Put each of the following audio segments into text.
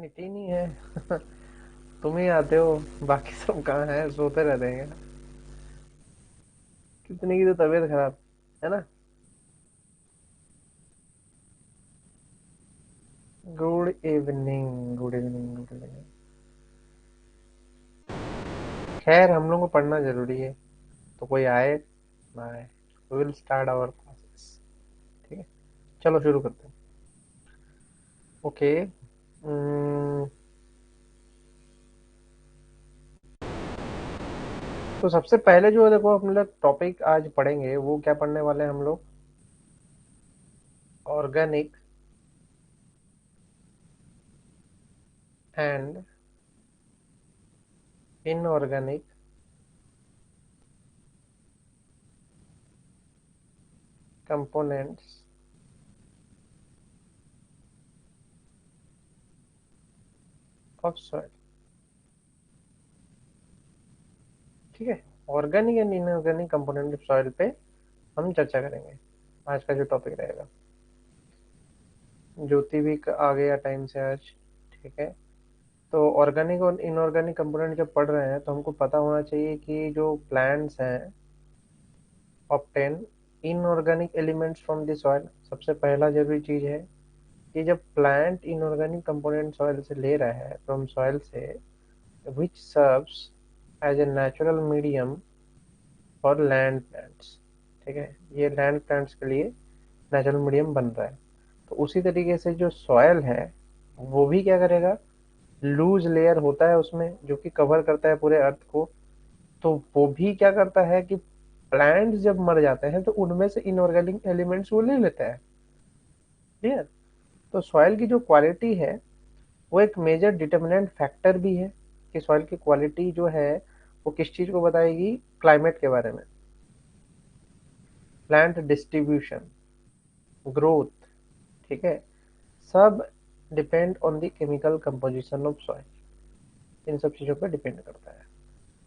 Hit ही नहीं है। तुम ही आते हो, बाकी सब कहाँ है, सोते रहते हैं। कितने की तो तबीयत खराब है ना। Good evening, good evening, good evening. खैर, हम लोग को पढ़ना जरूरी है, तो कोई आए ना आए, we will start our classes. ठीक है, चलो शुरू करते हैं। ओके। तो सबसे पहले जो देखो हम लोग टॉपिक आज पढ़ेंगे, वो क्या पढ़ने वाले हैं हम लोग? Organic and inorganic components of soil. ठीक है, organic and inorganic component of soil पे हम चर्चा करेंगे। आज का जो टॉपिक रहेगा, ज्योति भी आ गया टाइम से आज। ठीक है, तो ऑर्गेनिक और इनऑर्गेनिक कंपोनेंट जब पढ़ रहे हैं तो हमको पता होना चाहिए कि जो प्लांट्स हैं obtain inorganic elements from the soil. सबसे पहला जरूरी चीज है कि जब प्लांट इनऑर्गेनिक कंपोनेंट सॉइल से ले रहा है, फ्रॉम सॉइल से, which serves as a natural medium for land plants. ठीक है, ये लैंड प्लांट्स के लिए नेचुरल मीडियम बन रहा है। तो उसी तरीके से जो सॉयल है, वो भी क्या करेगा, लूज लेयर होता है उसमें जो कि कवर करता है पूरे अर्थ को। तो वो भी क्या करता है कि प्लांट्स जब मर जाते हैं तो उनमें से इनऑर्गेनिक एलिमेंट्स वो ले लेता है। क्लियर? तो सॉइल की जो क्वालिटी है, वो एक मेजर डिटर्मिनेंट फैक्टर भी है कि सॉइल की क्वालिटी जो है वो किस चीज को बताएगी, क्लाइमेट के बारे में, प्लांट डिस्ट्रीब्यूशन, ग्रोथ। ठीक है, सब depend on the chemical composition of soil. इन सब चीजों पर डिपेंड करता है।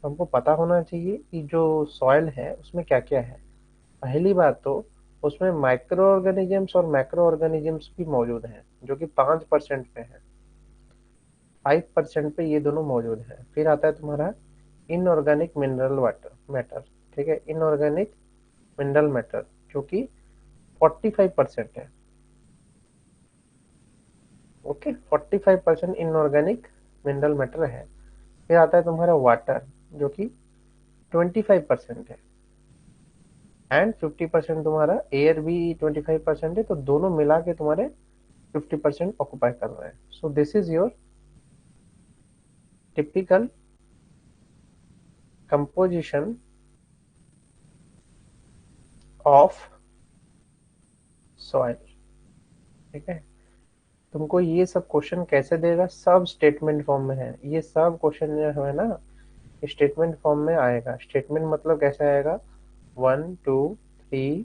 तो हमको पता होना चाहिए कि जो सॉइल है उसमें क्या क्या है। पहली बात तो उसमें माइक्रो ऑर्गेनिजम्स और मैक्रो ऑर्गेनिजम्स भी मौजूद हैं, जो कि 5% पे है। 5% पे ये दोनों मौजूद हैं। फिर आता है तुम्हारा इनऑर्गेनिक मिनरल वाटर मैटर। ठीक है, इनऑर्गेनिक मिनरल मैटर जो कि 45% है। ओके, 45% इनऑर्गेनिक मिनरल मैटर है। फिर आता है तुम्हारा वाटर जो कि 25% है, एंड 50% तुम्हारा एयर भी 25% है। तो दोनों मिला के तुम्हारे 50% ऑक्युपाई कर रहे हैं। So this is your typical composition of soil. ठीक है, तुमको ये सब क्वेश्चन कैसे देगा, सब स्टेटमेंट फॉर्म में है। ये सब क्वेश्चन जो है ना, स्टेटमेंट फॉर्म में आएगा। स्टेटमेंट मतलब कैसे आएगा, 1 2 3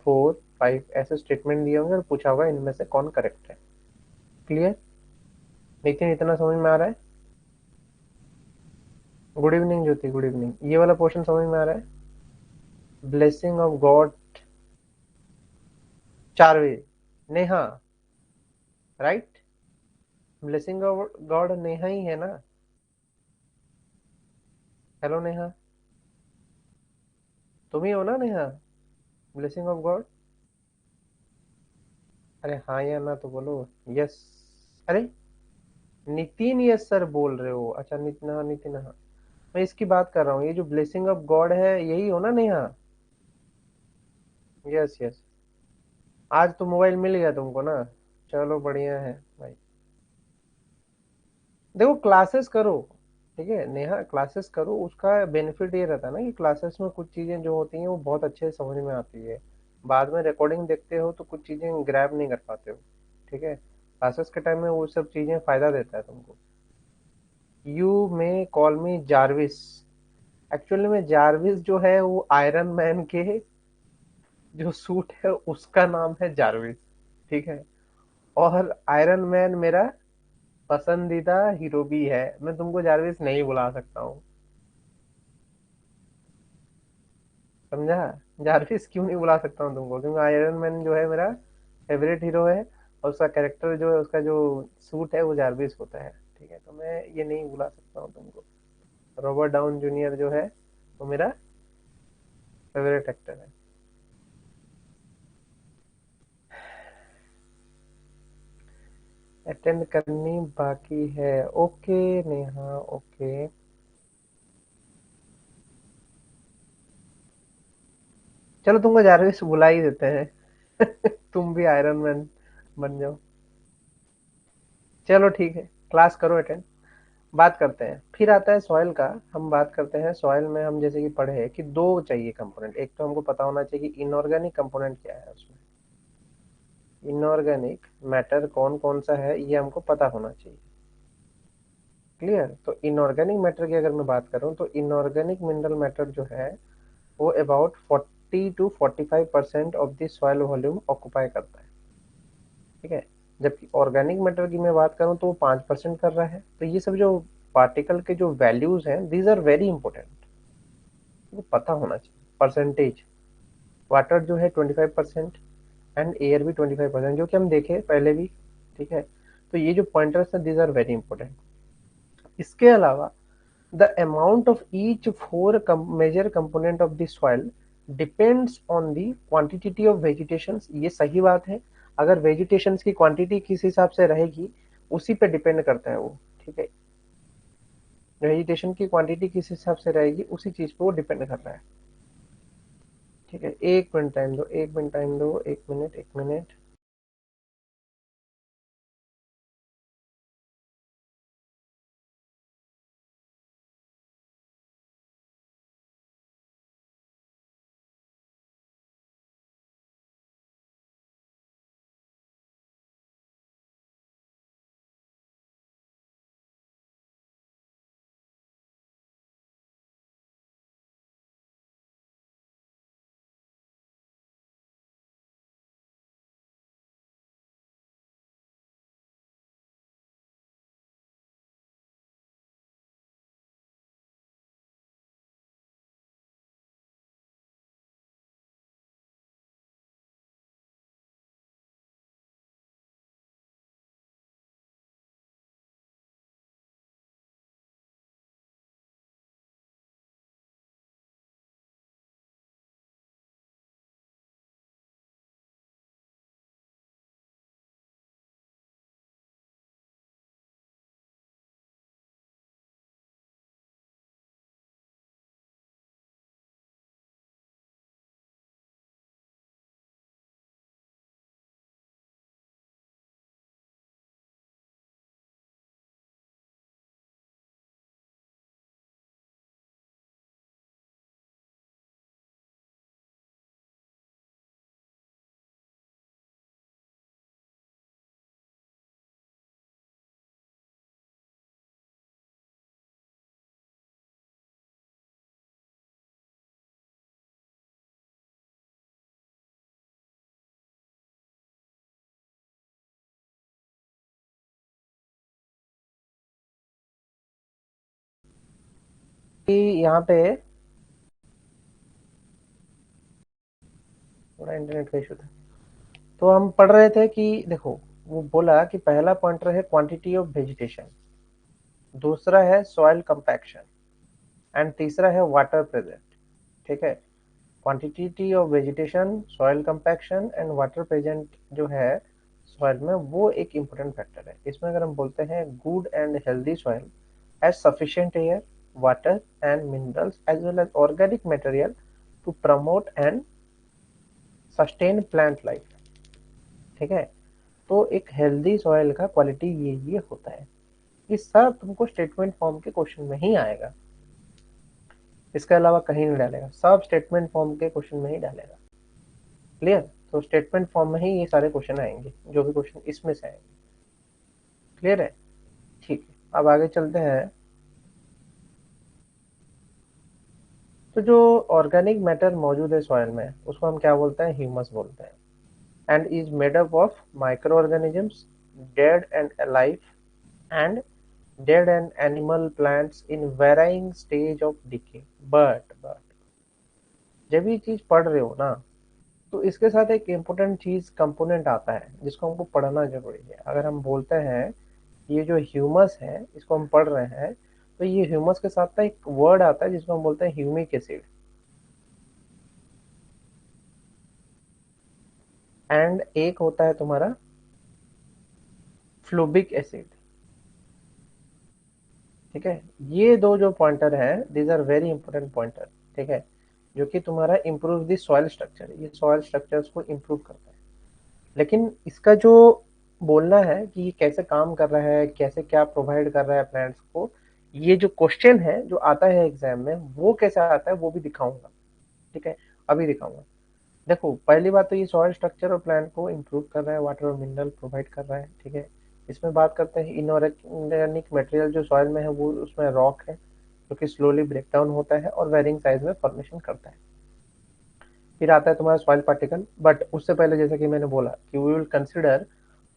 4 5 ऐसे स्टेटमेंट दिए होंगे और पूछा होगा इनमें से कौन करेक्ट है। क्लियर? नितिन, इतना समझ में आ रहा है? Good evening Jyoti, good evening. ये वाला पोर्शन समझ में आ रहा है? ब्लेसिंग ऑफ गॉड, चारवे, Neha, right? Blessing of God Neha ही है ना? हेलो नेहा, तुम ही हो ना नेहा, ब्लेसिंग ऑफ गॉड? अरे हाँ या ना तो बोलो। यस। अरे नितिन यस सर बोल रहे हो, अच्छा नितिन, हाँ नितिन, हाँ। मैं इसकी बात कर रहा हूँ, ये जो ब्लेसिंग ऑफ गॉड है यही हो ना नेहा? Yes yes. आज तो मोबाइल मिल गया तुमको ना, चलो बढ़िया है भाई। देखो क्लासेस करो, ठीक है नेहा, क्लासेस करो। उसका बेनिफिट ये रहता है ना कि क्लासेस में कुछ चीजें जो होती हैं वो बहुत अच्छे से समझ में आती है। बाद में रिकॉर्डिंग देखते हो तो कुछ चीजें ग्रैब नहीं कर पाते हो। ठीक है, क्लासेस के टाइम में वो सब चीजें फायदा देता है तुमको। You may call me Jarvis. Actually में जारविस जो है वो आयरन मैन के जो सूट है उसका नाम है जारविस। ठीक है, और आयरन मैन मेरा पसंदीदा हीरो भी है। मैं तुमको जारविस नहीं बुला सकता हूँ, समझा? जारविस क्यों नहीं बुला सकता हूँ तुमको, क्योंकि आयरन मैन जो है मेरा फेवरेट हीरो है। और उसका कैरेक्टर जो है, उसका जो सूट है वो जारविस होता है। ठीक है, तो मैं ये नहीं बुला सकता हूँ तुमको। रॉबर्ट डाउन जूनियर जो है वो मेरा फेवरेट एक्टर है। अटेंड करनी बाकी है। Okay Neha, okay. चलो तुमको जारविस बुला ही देते हैं। तुम भी आयरन मैन बन जाओ। चलो ठीक है, क्लास करो अटेंड। बात करते हैं, फिर आता है सॉइल का। हम बात करते हैं सॉइल में, हम जैसे कि पढ़े हैं कि दो चाहिए कंपोनेंट। एक तो हमको पता होना चाहिए कि इनऑर्गेनिक कंपोनेंट क्या है उसमें। इनऑर्गेनिक मैटर कौन कौन सा है ये हमको पता होना चाहिए। क्लियर। तो इनऑर्गेनिक मैटर की अगर मैं बात करूं तो इनऑर्गेनिक मिनरल मैटर जो है वो about 40 to 45% of the soil volume occupy करता है। ठीक है। जबकि ऑर्गेनिक मैटर की मैं बात करूं तो वो 5% कर रहा है। तो ये सब जो पार्टिकल के जो वैल्यूज हैं, दीज आर वेरी इंपॉर्टेंट, वो पता होना चाहिए। परसेंटेज, वाटर जो है 25% एंड एयर भी 25%, जो कि हम देखे पहले भी। ठीक है। तो ये जो पॉइंटर्स है, दीज आर वेरी इंपॉर्टेंट। इसके अलावा the amount of each four major component of the soil depends on the quantity of vegetation. ये सही बात है। अगर वेजिटेशन की क्वांटिटी किस हिसाब से रहेगी उसी पे डिपेंड करता है वो। ठीक है। वेजिटेशन की क्वांटिटी किस हिसाब से रहेगी उसी चीज पे वो डिपेंड कर रहा है। ठीक है, 1 मिनट टाइम दो, 1 मिनट टाइम दो, 1 मिनट, 1 मिनट। यहाँ पे थोड़ा इंटरनेट का इशू था। तो हम पढ़ रहे थे कि देखो, वो बोला कि पहला पॉइंटर है क्वांटिटी ऑफ वेजिटेशन, दूसरा है सॉइल कंपैक्शन एंड तीसरा है वाटर प्रेजेंट। ठीक है। Quantity of vegetation, soil compaction and water present जो है सॉइल में, वो एक इम्पोर्टेंट फैक्टर है। इसमें अगर हम बोलते हैं good and healthy soil has sufficient air, water and minerals as well as organic material to promote and sustain plant life. ठीक है। तो एक हेल्दी सॉइल का क्वालिटी ये होता है। ये सब तुमको स्टेटमेंट फॉर्म के क्वेश्चन में ही आएगा, इसके अलावा कहीं नहीं डालेगा। सब स्टेटमेंट फॉर्म के क्वेश्चन में ही डालेगा। क्लियर। तो स्टेटमेंट फॉर्म में ही ये सारे क्वेश्चन आएंगे, जो भी क्वेश्चन इसमें से आएंगे। क्लियर है। ठीक है, अब आगे चलते हैं। तो जो ऑर्गेनिक मैटर मौजूद है सॉइल में उसको हम क्या बोलते हैं? ह्यूमस बोलते हैं। And is made up of micro organisms, dead and alive, and dead and animal plants in varying stage of decay। But जब ये चीज पढ़ रहे हो ना, तो इसके साथ एक इम्पोर्टेंट चीज कंपोनेंट आता है जिसको हमको पढ़ना जरूरी है। अगर हम बोलते हैं ये जो ह्यूमस है इसको हम पढ़ रहे हैं, तो ये ह्यूमस के साथ ना एक वर्ड आता है जिसको हम बोलते हैं ह्यूमिक एसिड, एंड एक होता है तुम्हारा फ्लूबिक एसिड। ठीक है, ये दो जो पॉइंटर है these are very important pointer. ठीक है, जो कि तुम्हारा इम्प्रूव द सॉइल स्ट्रक्चर, ये सॉइल स्ट्रक्चर्स को इम्प्रूव करता है। लेकिन इसका जो बोलना है कि ये कैसे काम कर रहा है, कैसे क्या प्रोवाइड कर रहा है प्लांट्स को, ये जो क्वेश्चन है जो आता है एग्जाम में वो कैसे आता है वो भी दिखाऊंगा। ठीक है, अभी दिखाऊंगा। देखो पहली बात तो ये सॉइल स्ट्रक्चर और प्लांट को इम्प्रूव कर रहा है, वाटर और मिनरल प्रोवाइड कर रहा है। ठीक है, इसमें बात करते हैं इनऑर्गेनिक मटेरियल जो सॉइल में है वो उसमें रॉक है जो कि स्लोली ब्रेक डाउन होता है और वेरिंग साइज में फॉर्मेशन करता है। फिर आता है तुम्हारा सॉइल पार्टिकल, बट उससे पहले जैसे कि मैंने बोला कि we will consider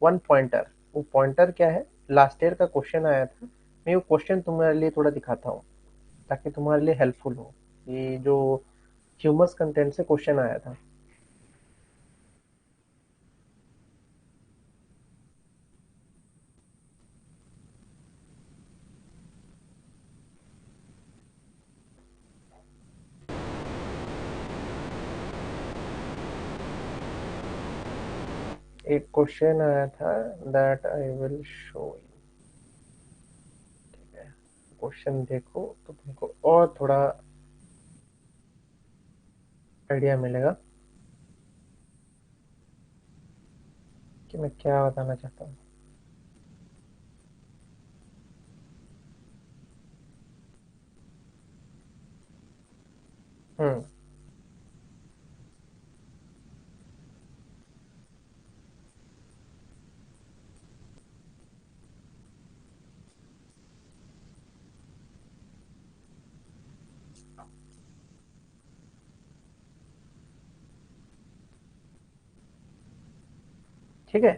one pointer. वो पॉइंटर क्या है, लास्ट ईयर का क्वेश्चन आया था, मैं वो क्वेश्चन तुम्हारे लिए थोड़ा दिखाता हूँ ताकि तुम्हारे लिए हेल्पफुल हो। ये जो ह्यूमस कंटेंट से क्वेश्चन आया था। एक क्वेश्चन आया था that I will show you. ठीक है, क्वेश्चन देखो तो तुमको और थोड़ा आइडिया मिलेगा कि मैं क्या बताना चाहता हूँ। हम्म। ठीक है,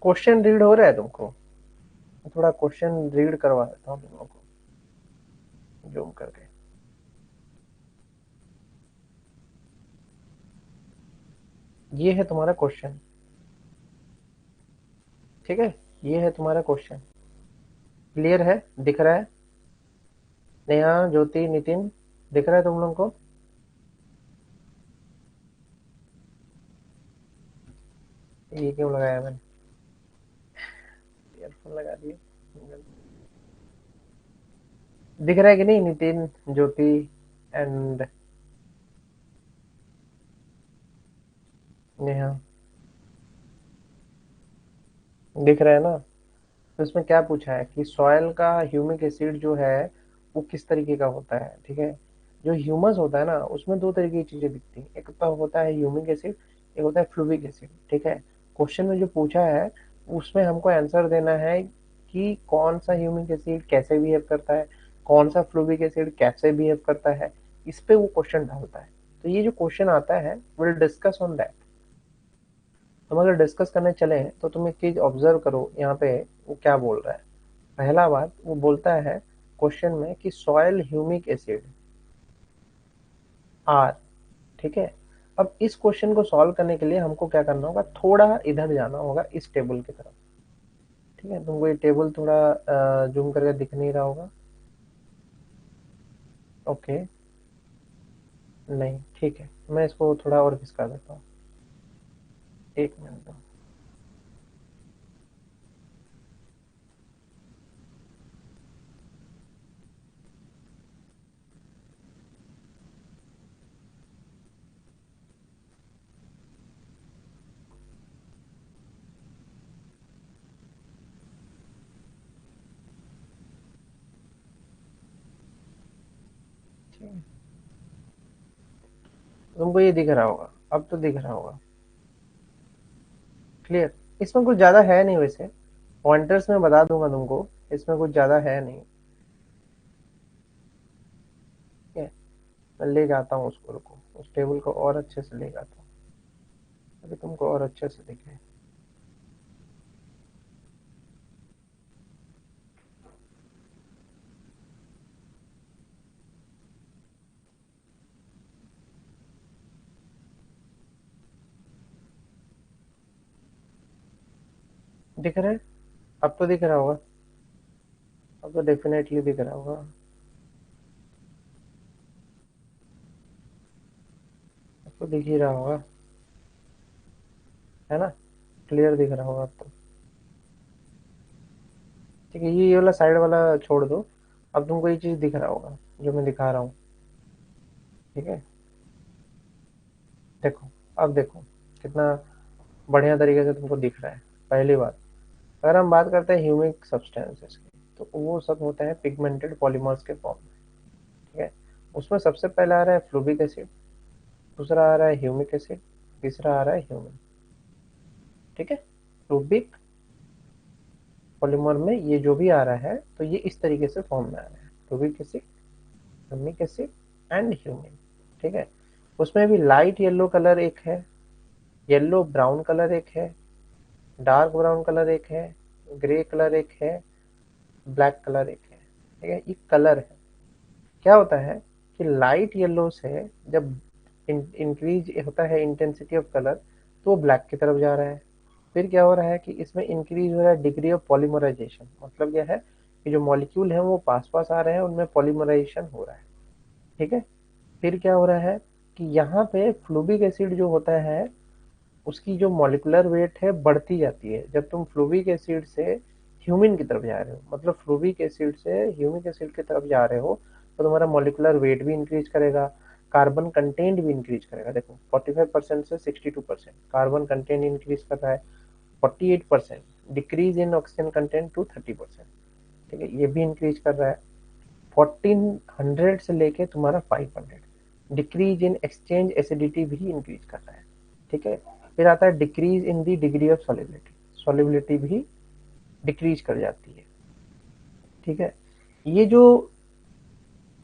क्वेश्चन रीड हो रहा है तुमको? मैं थोड़ा क्वेश्चन रीड करवा देता हूँ तुम लोगों को जूम करके। ये है तुम्हारा क्वेश्चन। ठीक है, ये है तुम्हारा क्वेश्चन। क्लियर है, दिख रहा है? नेहा, ज्योति, नितिन, दिख रहा है तुम लोगों को? ये क्यों लगाया मैंने? ईयरफोन लगा दिए। दिख रहा है कि नहीं नितिन, ज्योति एंड नेहा? दिख रहा है ना? तो इसमें क्या पूछा है कि सॉयल का ह्यूमिक एसिड जो है वो किस तरीके का होता है। ठीक है, जो ह्यूमस होता है ना उसमें दो तरीके की चीजें दिखती हैं, एक तो होता है ह्यूमिक एसिड, एक होता है फ्लूविक एसिड। ठीक है, क्वेश्चन में जो पूछा है उसमें हमको आंसर देना है कि कौन सा ह्यूमिक एसिड कैसे बिहेव करता है, कौन सा फ्लूविक एसिड कैसे बिहेव करता है, इस पे वो क्वेश्चन डालता है। तो ये जो क्वेश्चन आता है विल डिस्कस ऑन दैट। हम अगर डिस्कस करने चले तो तुम एक चीज ऑब्जर्व करो यहाँ पे, वो क्या बोल रहा है। पहला बात वो बोलता है क्वेश्चन में कि सॉयल ह्यूमिक एसिड आर। ठीक है, अब इस क्वेश्चन को सॉल्व करने के लिए हमको क्या करना होगा, थोड़ा इधर जाना होगा इस टेबल की तरफ। ठीक है, तुमको ये टेबल थोड़ा जूम करके दिख नहीं रहा होगा? ओके, नहीं ठीक है, मैं इसको थोड़ा और खिसका देता हूँ। एक मिनट दो। ठीक है, तुमको ये दिख रहा होगा, अब तो दिख रहा होगा क्लियर। इसमें कुछ ज्यादा है नहीं वैसे, पॉइंटर्स में बता दूंगा तुमको, इसमें कुछ ज्यादा है नहीं। ठीक है, मैं ले जाता हूँ उसको, रुको उस टेबल को और अच्छे से ले जाता हूँ ताकि तुमको और अच्छे से दिखे। दिख रहा है? अब तो दिख रहा होगा, अब तो डेफिनेटली दिख रहा होगा, अब तो दिख ही रहा होगा, है ना? क्लियर दिख रहा होगा अब तो। ठीक है, ये वाला साइड वाला छोड़ दो, अब तुमको ये चीज दिख रहा होगा जो मैं दिखा रहा हूँ। ठीक है, देखो, अब देखो कितना बढ़िया तरीके से तुमको दिख रहा है। पहली बात, अगर हम बात करते हैं ह्यूमिक सब्सटेंसेस की, तो वो सब होते हैं पिगमेंटेड पॉलीमर्स के फॉर्म में। ठीक है, उसमें सबसे पहला आ रहा है फ्लूबिक एसिड, दूसरा आ रहा है ह्यूमिक एसिड, तीसरा आ रहा है ह्यूमिन। ठीक है, फ्लूबिक पॉलीमर में ये जो भी आ रहा है, तो ये इस तरीके से फॉर्म में आ रहा है, फ्लूबिक एसिड, ह्यूमिक एसिड एंड ह्यूमिन। ठीक है, उसमें भी लाइट येलो कलर एक है, येलो ब्राउन कलर एक है, डार्क ब्राउन कलर एक है, ग्रे कलर एक है, ब्लैक कलर एक है। ठीक है, ये कलर है। क्या होता है कि लाइट येलो से जब इंक्रीज होता है इंटेंसिटी ऑफ कलर, तो वो ब्लैक की तरफ जा रहा है। फिर क्या हो रहा है कि इसमें इंक्रीज हो रहा है डिग्री ऑफ पॉलीमराइजेशन, मतलब यह है कि जो मॉलिक्यूल है वो पास पास आ रहे हैं, उनमें पॉलीमराइजेशन हो रहा है। ठीक है, फिर क्या हो रहा है कि यहाँ पे फ्लूबिक एसिड जो होता है, उसकी जो मॉलिकुलर वेट है बढ़ती जाती है जब तुम फ्लूविक एसिड से ह्यूमिन की तरफ जा रहे हो, मतलब फ्लूविक एसिड से ह्यूमिक एसिड की तरफ जा रहे हो, तो तुम्हारा मॉलिकुलर वेट भी इंक्रीज करेगा, कार्बन कंटेंट भी इंक्रीज करेगा। देखो 45% से 62% कार्बन कंटेंट इंक्रीज कर रहा है, 48% decrease in oxygen content to 30%। ठीक है, ये भी इंक्रीज कर रहा है। 1400 से लेके तुम्हारा 500 डिक्रीज इन एक्सचेंज एसिडिटी भी इंक्रीज कर रहा है। ठीक है, फिर आता है decrease in the degree of solubility, solubility भी डिक्रीज कर जाती है। ठीक है, ये जो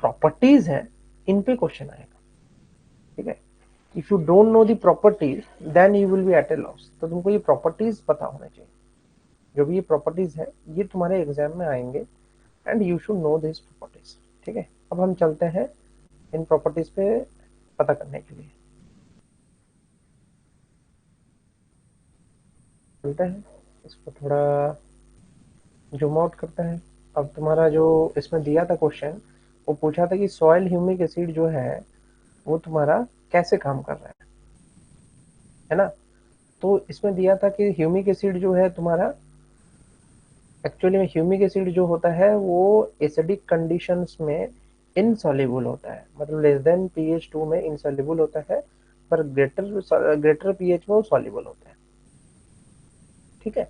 प्रॉपर्टीज है, इन पे क्वेश्चन आएगा। ठीक है, if you don't know the properties then you will be at a loss. तो तुमको ये प्रॉपर्टीज पता होना चाहिए, जो भी ये प्रॉपर्टीज है ये तुम्हारे एग्जाम में आएंगे, and you should know this properties. ठीक है, अब हम चलते हैं इन प्रॉपर्टीज पे पता करने के लिए, चलते हैं इसको थोड़ा जूम आउट करते हैं। अब तुम्हारा जो इसमें दिया था क्वेश्चन, वो पूछा था कि सॉइल ह्यूमिक एसिड जो है वो तुम्हारा कैसे काम कर रहा है ना? तो इसमें दिया था कि ह्यूमिक एसिड जो है तुम्हारा, एक्चुअली में ह्यूमिक एसिड जो होता है वो एसिडिक कंडीशंस में इनसॉल्युबल होता है, मतलब लेस देन pH 2 में इनसॉल्युबल होता है, पर ग्रेटर ग्रेटर pH में वो सॉल्युबल होता है। ठीक है,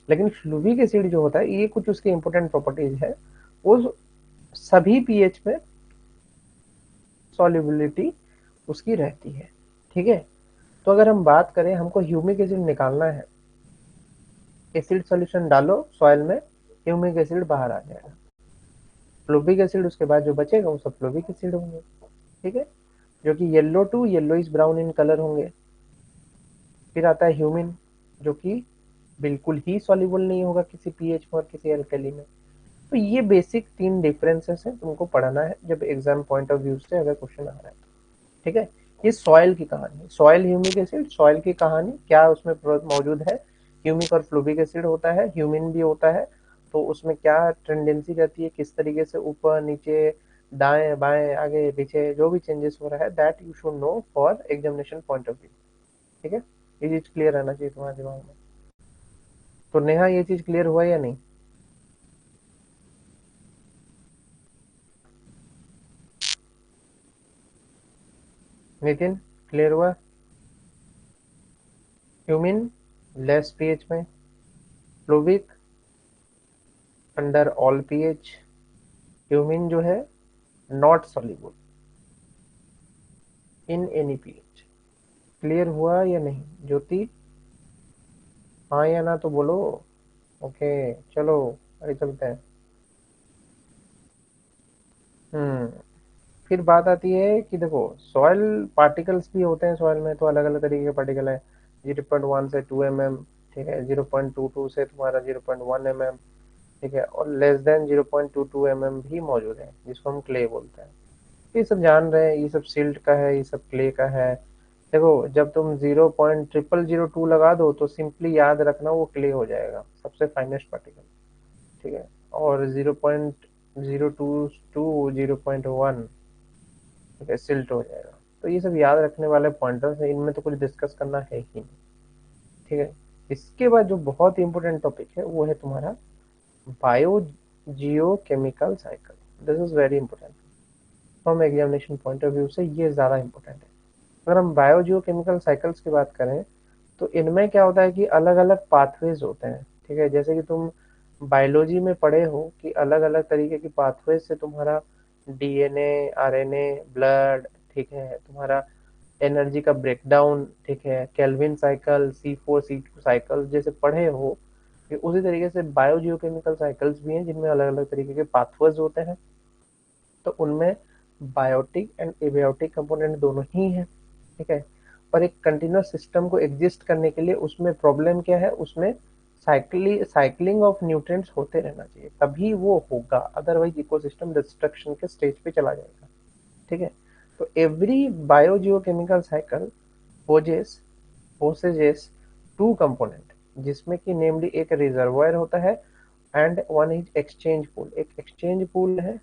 लेकिन फ्लूविक एसिड जो होता है, ये कुछ उसकी इंपॉर्टेंट प्रॉपर्टीज है, वो सभी पीएच में सॉल्युबिलिटी उसकी रहती है। ठीक है, तो अगर हम बात करें, हमको ह्यूमिक एसिड निकालना है, एसिड सॉल्यूशन डालो सॉइल में, ह्यूमिक एसिड बाहर आ जाएगा, फ्लोबिक एसिड उसके बाद जो बचेगा वो सब फ्लोबिक एसिड होंगे। ठीक है, जो कि yellow to yellowish brown in colour होंगे। फिर आता है ह्यूमिन, जो कि बिल्कुल ही सॉल्युबल नहीं होगा किसी पीएच में और किसी एल्कली में। तो ये बेसिक 3 डिफरेंसेस है, तुमको पढ़ना है जब एग्जाम पॉइंट ऑफ व्यू से अगर क्वेश्चन आ रहा है। ठीक है, ये सॉइल की कहानी, सॉइल ह्यूमिक एसिड, सॉइल की कहानी क्या उसमें मौजूद है। ह्यूमिक और फ्लूबिक एसिड होता है, ह्यूमिन भी होता है, तो उसमें क्या टेंडेंसी रहती है, किस तरीके से ऊपर नीचे दाएं बाएं आगे पीछे जो भी चेंजेस हो रहा है, that you should know for examination point of view. ठीक है, ये चीज क्लियर रहना चाहिए तुम्हारे दिमाग में। तो नेहा, ये चीज क्लियर हुआ या नहीं? नितिन, क्लियर हुआ? ह्यूमिन लेस पीएच में, फ्लूबिक अंडर ऑल पीएच, ह्यूमिन जो है not soluble in any pH. Clear हुआ या नहीं ज्योति? हाँ या ना तो बोलो। ओके, चलो आगे चलते हैं। हम्म, फिर बात आती है कि देखो, सॉइल पार्टिकल्स भी होते हैं सॉइल में, तो अलग अलग तरीके के पार्टिकल है। 0.1 से 2 mm, ठीक है, 0.22 से तुम्हारा 0.1 mm, ठीक है, और लेस देन 0.22 mm भी मौजूद है, जिसको हम क्ले बोलते हैं। ये सब जान रहे हैं, ये सब सिल्ट का है, ये सब क्ले का है। देखो, जब तुम 0.0002 लगा दो तो सिंपली याद रखना वो क्ले हो जाएगा, सबसे फाइनेस्ट पार्टिकल। ठीक है। और 0.022 0.1, ठीक है, सिल्ट हो जाएगा। तो ये सब याद रखने वाले पॉइंटर्स हैं, इनमें तो कुछ डिस्कस करना है ही नहीं। ठीक है। इसके बाद जो बहुत ही इंपॉर्टेंट टॉपिक है वो है तुम्हारा bio Jio chemical cycle. This is very important from examination point of view से, ये ज़्यादा इंपॉर्टेंट है। अगर हम बायो जियो केमिकल साइकिल्स की बात करें तो इनमें क्या होता है कि अलग अलग पाथवेज होते हैं। ठीक है। जैसे कि तुम बायोलॉजी में पढ़े हो कि अलग अलग तरीके की पाथवेज से तुम्हारा डीएनए, आरएनए, ब्लड, ठीक है, तुम्हारा एनर्जी का ब्रेकडाउन, ठीक है, Calvin cycle, C4 C2 cycle जैसे पढ़े हो, कि उसी तरीके से बायो जियोकेमिकल साइकिल्स भी हैं जिनमें अलग अलग तरीके के पाथवेज होते हैं। तो उनमें बायोटिक एंड एबायोटिक कंपोनेंट दोनों ही हैं। ठीक है। और एक कंटिन्यूस सिस्टम को एग्जिस्ट करने के लिए उसमें प्रॉब्लम क्या है, उसमें साइक्लिंग ऑफ न्यूट्रिएंट्स होते रहना चाहिए, तभी वो होगा, अदरवाइज इकोसिस्टम डिस्ट्रक्शन के स्टेज पे चला जाएगा। ठीक है। तो every biogeochemical cycle poses possesses two component, जिसमें कि नेमली एक रिजर्वायर होता है and one is exchange pool, एक एक्सचेंज पूल है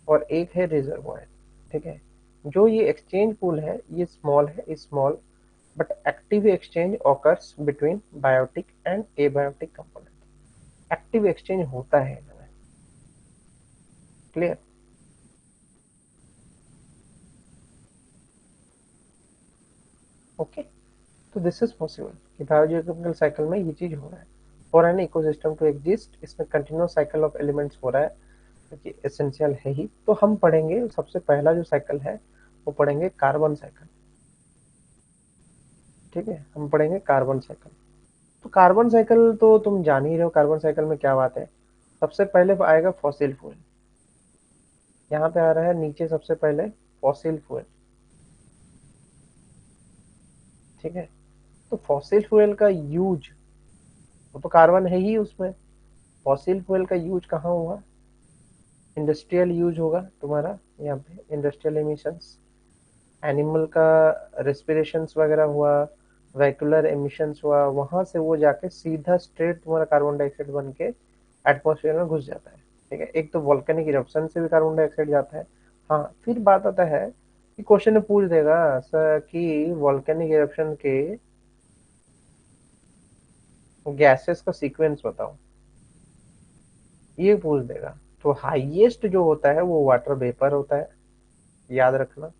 और एक है रिजर्वायर। ठीक है। जो ये एक्सचेंज पूल है ये स्मॉल है, small but active exchange occurs between biotic and abiotic component. Active exchange होता है इनमें। क्लियर? ओके। तो दिस इज पॉसिबल कि बायोजियोकेमिकल साइकिल में ये चीज हो रहा है। For an ecosystem to exist इसमें कंटिन्यूस साइकिल ऑफ एलिमेंट्स हो रहा है, क्योंकि एसेंशियल है ही। तो हम पढ़ेंगे सबसे पहला जो साइकिल है वो पढ़ेंगे कार्बन साइकिल। ठीक है। हम पढ़ेंगे कार्बन साइकिल। तो कार्बन साइकिल तो तुम जान ही रहे हो, कार्बन साइकिल में क्या बात है। सबसे पहले आएगा फॉसिल फ्यूल। यहाँ पे आ रहा है नीचे सबसे पहले फॉसिल फ्यूल। ठीक है। तो फॉसिल फ्यूल का यूज, वो तो कार्बन है ही उसमें, फॉसिल फ्यूल का यूज कहाँ हुआ, इंडस्ट्रियल यूज होगा तुम्हारा, यहाँ पे इंडस्ट्रियल एमिशंस, एनिमल का रेस्पिरेशंस वगैरह हुआ, वेहिकुलर एमिशंस हुआ, वहां से वो जाके सीधा स्ट्रेट तुम्हारा कार्बन डाइऑक्साइड बन के एटमोसफेयर में घुस जाता है। ठीक है। एक तो वॉल्केनिक इरप्शन से भी कार्बन डाइऑक्साइड जाता है। हाँ, फिर बात आता है कि क्वेश्चन में पूछ देगा सर कि वॉल्केनिक इरप्शन के गैसेस का सीक्वेंस बताओ, ये पूछ देगा। तो हाईएस्ट जो होता है वो वाटर वेपर होता है, याद रखना।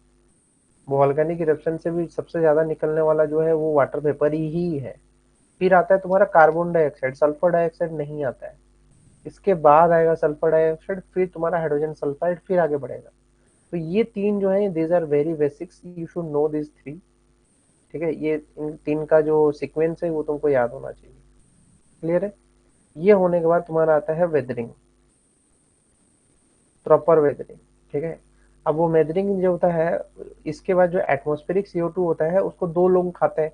वॉल्केनिक इरप्शन से भी सबसे ज्यादा निकलने वाला जो है वो वाटर वेपर ही है। फिर आता है तुम्हारा कार्बन डाइऑक्साइड, सल्फर डाइऑक्साइड नहीं आता है। इसके बाद आएगा सल्फर डाइऑक्साइड, फिर तुम्हारा हाइड्रोजन सल्फाइड, फिर आगे बढ़ेगा। तो ये तीन जो है these are very basics, you should know this three. ठीक है। ये इन तीन का जो सीक्वेंस है वो तुमको याद होना चाहिए। क्लियर है? ये होने के बाद तुम्हारा आता है वेदरिंग, प्रॉपर वेदरिंग। ठीक है। अब वो वेदरिंग जो होता है, इसके बाद जो एटमॉस्फेरिक CO2 होता है उसको दो लोग खाते हैं।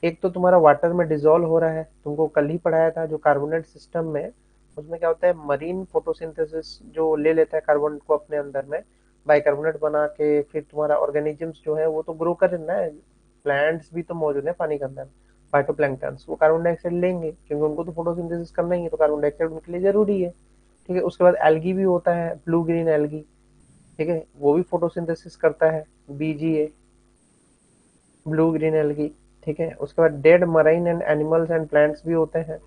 एक तो तुम्हारा वाटर में डिजोल्व हो रहा है, तुमको कल ही पढ़ाया था जो कार्बोनेट सिस्टम में, उसमें क्या होता है, मरीन फोटोसिंथेसिस जो ले लेता है कार्बन को अपने अंदर में, बाइकार्बोनेट बना के फिर तुम्हारा ऑर्गेनिजम्स जो है वो तो ग्रो कर रहे हैं, प्लांट्स भी तो मौजूद है पानी के अंदर, फाइटोप्लैंक्टन्स, वो कार्बन डाइऑक्साइड लेंगे क्योंकि उनको तो फोटोसिंथेसिस करना ही है, तो कार्बन डाइऑक्साइड उनके लिए जरूरी है। ठीक है। उसके बाद एल्गी भी होता है, ब्लू ग्रीन एल्गी। ठीक है। वो भी फोटोसिंथेसिस करता है, BGA, ब्लू ग्रीन एल्गी। ठीक है। उसके बाद dead marine and animals and plants भी होते हैं।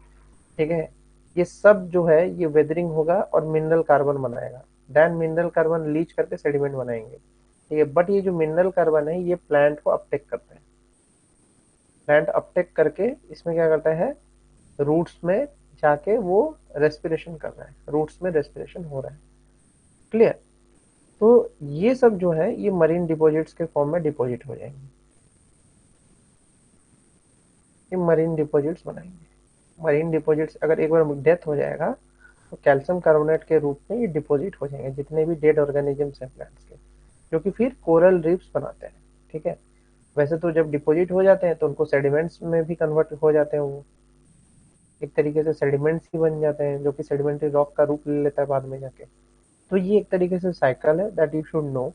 ठीक है। ये सब जो है ये वेदरिंग होगा और मिनरल कार्बन बनाएगा, देन मिनरल कार्बन लीच करके सेडिमेंट बनाएंगे। ठीक है। बट ये जो मिनरल कार्बन है ये प्लांट को अपटेक करता है, प्लांट अपटेक करके इसमें क्या करता है, रूट्स में जाके वो रेस्पिरेशन कर रहा है, रूट्स में रेस्पिरेशन हो रहा है। क्लियर? तो ये सब जो है ये मरीन डिपॉजिट्स के फॉर्म में डिपॉजिट हो जाएंगे, ये मरीन डिपॉजिट्स बनाएंगे। मरीन डिपॉजिट्स अगर एक बार डेथ हो जाएगा तो कैल्शियम कार्बोनेट के रूप में ये डिपॉजिट हो जाएंगे जितने भी डेड ऑर्गेनिजम्स हैं प्लांट्स के, जो कि फिर कोरल रीफ्स बनाते हैं। ठीक है। वैसे तो जब डिपॉजिट हो जाते हैं तो उनको सेडिमेंट्स में भी कन्वर्ट हो जाते हैं, वो एक तरीके से सेडिमेंट्स ही बन जाते हैं, जो कि सेडिमेंट्री रॉक का रूप ले लेता है बाद में जाके। तो ये एक तरीके से साइकिल है दैट यू शुड नो।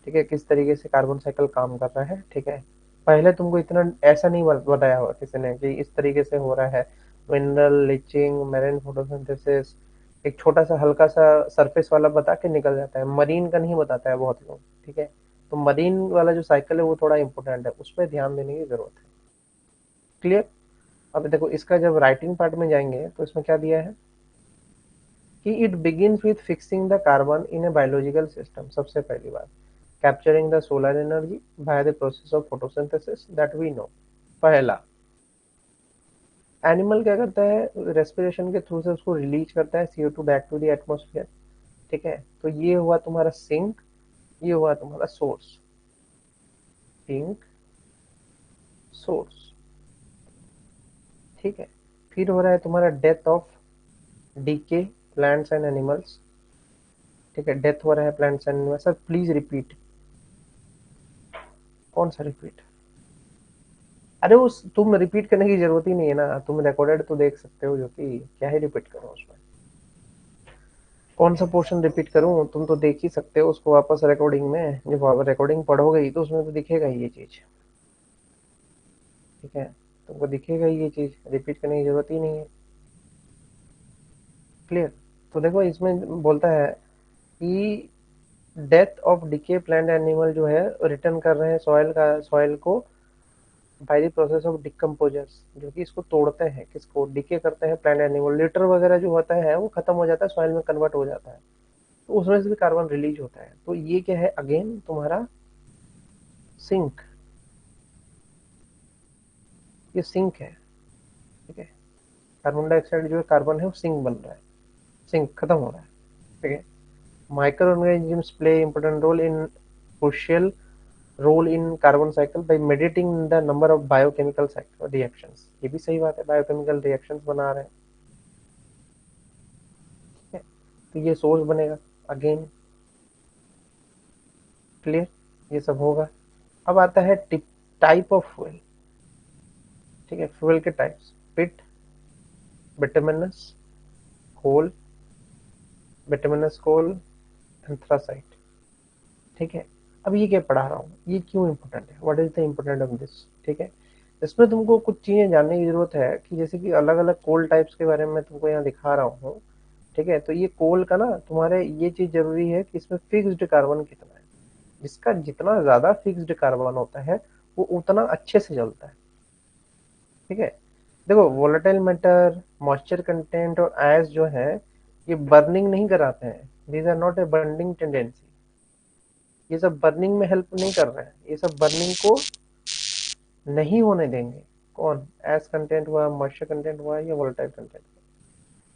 ठीक है, किस तरीके से कार्बन साइकिल काम कर रहा है। ठीक है, पहले तुमको इतना ऐसा नहीं बताया होगा किसी ने कि इस तरीके से हो रहा है। मिनरल लीचिंग, मेरिन फोटोसिंथेसिस, एक छोटा सा हल्का सा सरफेस वाला बता के निकल जाता है, मरीन का नहीं बताता है बहुत लोग। ठीक है, तो मरीन वाला जो साइकिल है वो थोड़ा इंपॉर्टेंट है, उस पर ध्यान देने की जरूरत है। क्लियर। अब देखो इसका जब राइटिंग पार्ट में जाएंगे तो इसमें क्या दिया है कि it begins with fixing the carbon in a biological system. सबसे पहली बात, capturing the solar energy by the process of photosynthesis that we know. पहला, एनिमल क्या करता है, रेस्पिरेशन के थ्रू से उसको रिलीज करता है CO2 back to the atmosphere. ठीक है, तो ये हुआ तुम्हारा सिंक, ये हुआ तुम्हारा सोर्स। Sink, source. ठीक है, फिर हो रहा है तुम्हारा death of decay plants and animals. ठीक है, डेथ हो रहा है plants and animals. Sir please repeat. कौन सा रिपीट? अरे उस तुम रिपीट करने की जरूरत ही नहीं है ना, तुम रिकॉर्डेड तो देख सकते हो, जो कि क्या ही रिपीट करो उसमें। कौन सा पोर्शन रिपीट करूं, तुम तो देख ही सकते हो उसको वापस रिकॉर्डिंग में। जब रिकॉर्डिंग पढ़ोगे ही तो उसमें तो दिखेगा ही ये चीज। ठीक है, तुमको दिखेगा ही ये चीज, रिपीट करने की जरूरत ही नहीं है। क्लियर। तो देखो इसमें बोलता है कि death of decay plant animal जो है रिटर्न कर रहे हैं सॉइल को bye the process of decomposers, जो कि इसको तोड़ते हैं, किसको, डिके करते हैं प्लांट एनिमल। लिटर वगैरह जो होता है वो खत्म हो जाता है, सॉइल में कन्वर्ट हो जाता है, तो उसमें से भी कार्बन रिलीज होता है। तो ये क्या है, अगेन तुम्हारा सिंक, ये सिंक है। ठीक है, कार्बन डाइऑक्साइड जो है कार्बन है वो सिंक बन रहा है, सिंक खत्म हो रहा है। ठीक है, micro organisms play important role in crucial role in carbon cycle by meditating the number of biochemical cycle reactions. ये भी सही बात है, बायोकेमिकल रिएक्शंस बना रहे हैं। ठीक है, तो ये सोर्स बनेगा अगेन। क्लियर, ये सब होगा। अब आता है टाइप ऑफ फ्यूल। ठीक है, फ्यूल के टाइप्स, पिट, बिटुमिनस, कोल, बिटुमिनस कोल, एंथ्रासाइट। ठीक है, अब ये क्या पढ़ा रहा हूँ, ये क्यों इंपॉर्टेंट है, what is the important of this. ठीक है, इसमें तुमको कुछ चीजें जानने की जरूरत है कि जैसे कि अलग अलग कोल टाइप्स के बारे में तुमको यहाँ दिखा रहा हूँ। ठीक है, तो ये कोल का ना तुम्हारे ये चीज जरूरी है कि इसमें फिक्स्ड कार्बन कितना है। जिसका जितना ज्यादा फिक्स्ड कार्बन होता है वो उतना अच्छे से जलता है। ठीक है, देखो वोलेटाइल मैटर, मॉइस्चर कंटेंट और आयस जो है ये बर्निंग नहीं कराते हैं, these are not a burning tendency. ये सब बर्निंग में हेल्प नहीं कर रहे हैं, ये सब बर्निंग को नहीं होने देंगे। कौन, एस कंटेंट हुआ, मॉइस्चर कंटेंट हुआ या वोलेटाइल कंटेंट।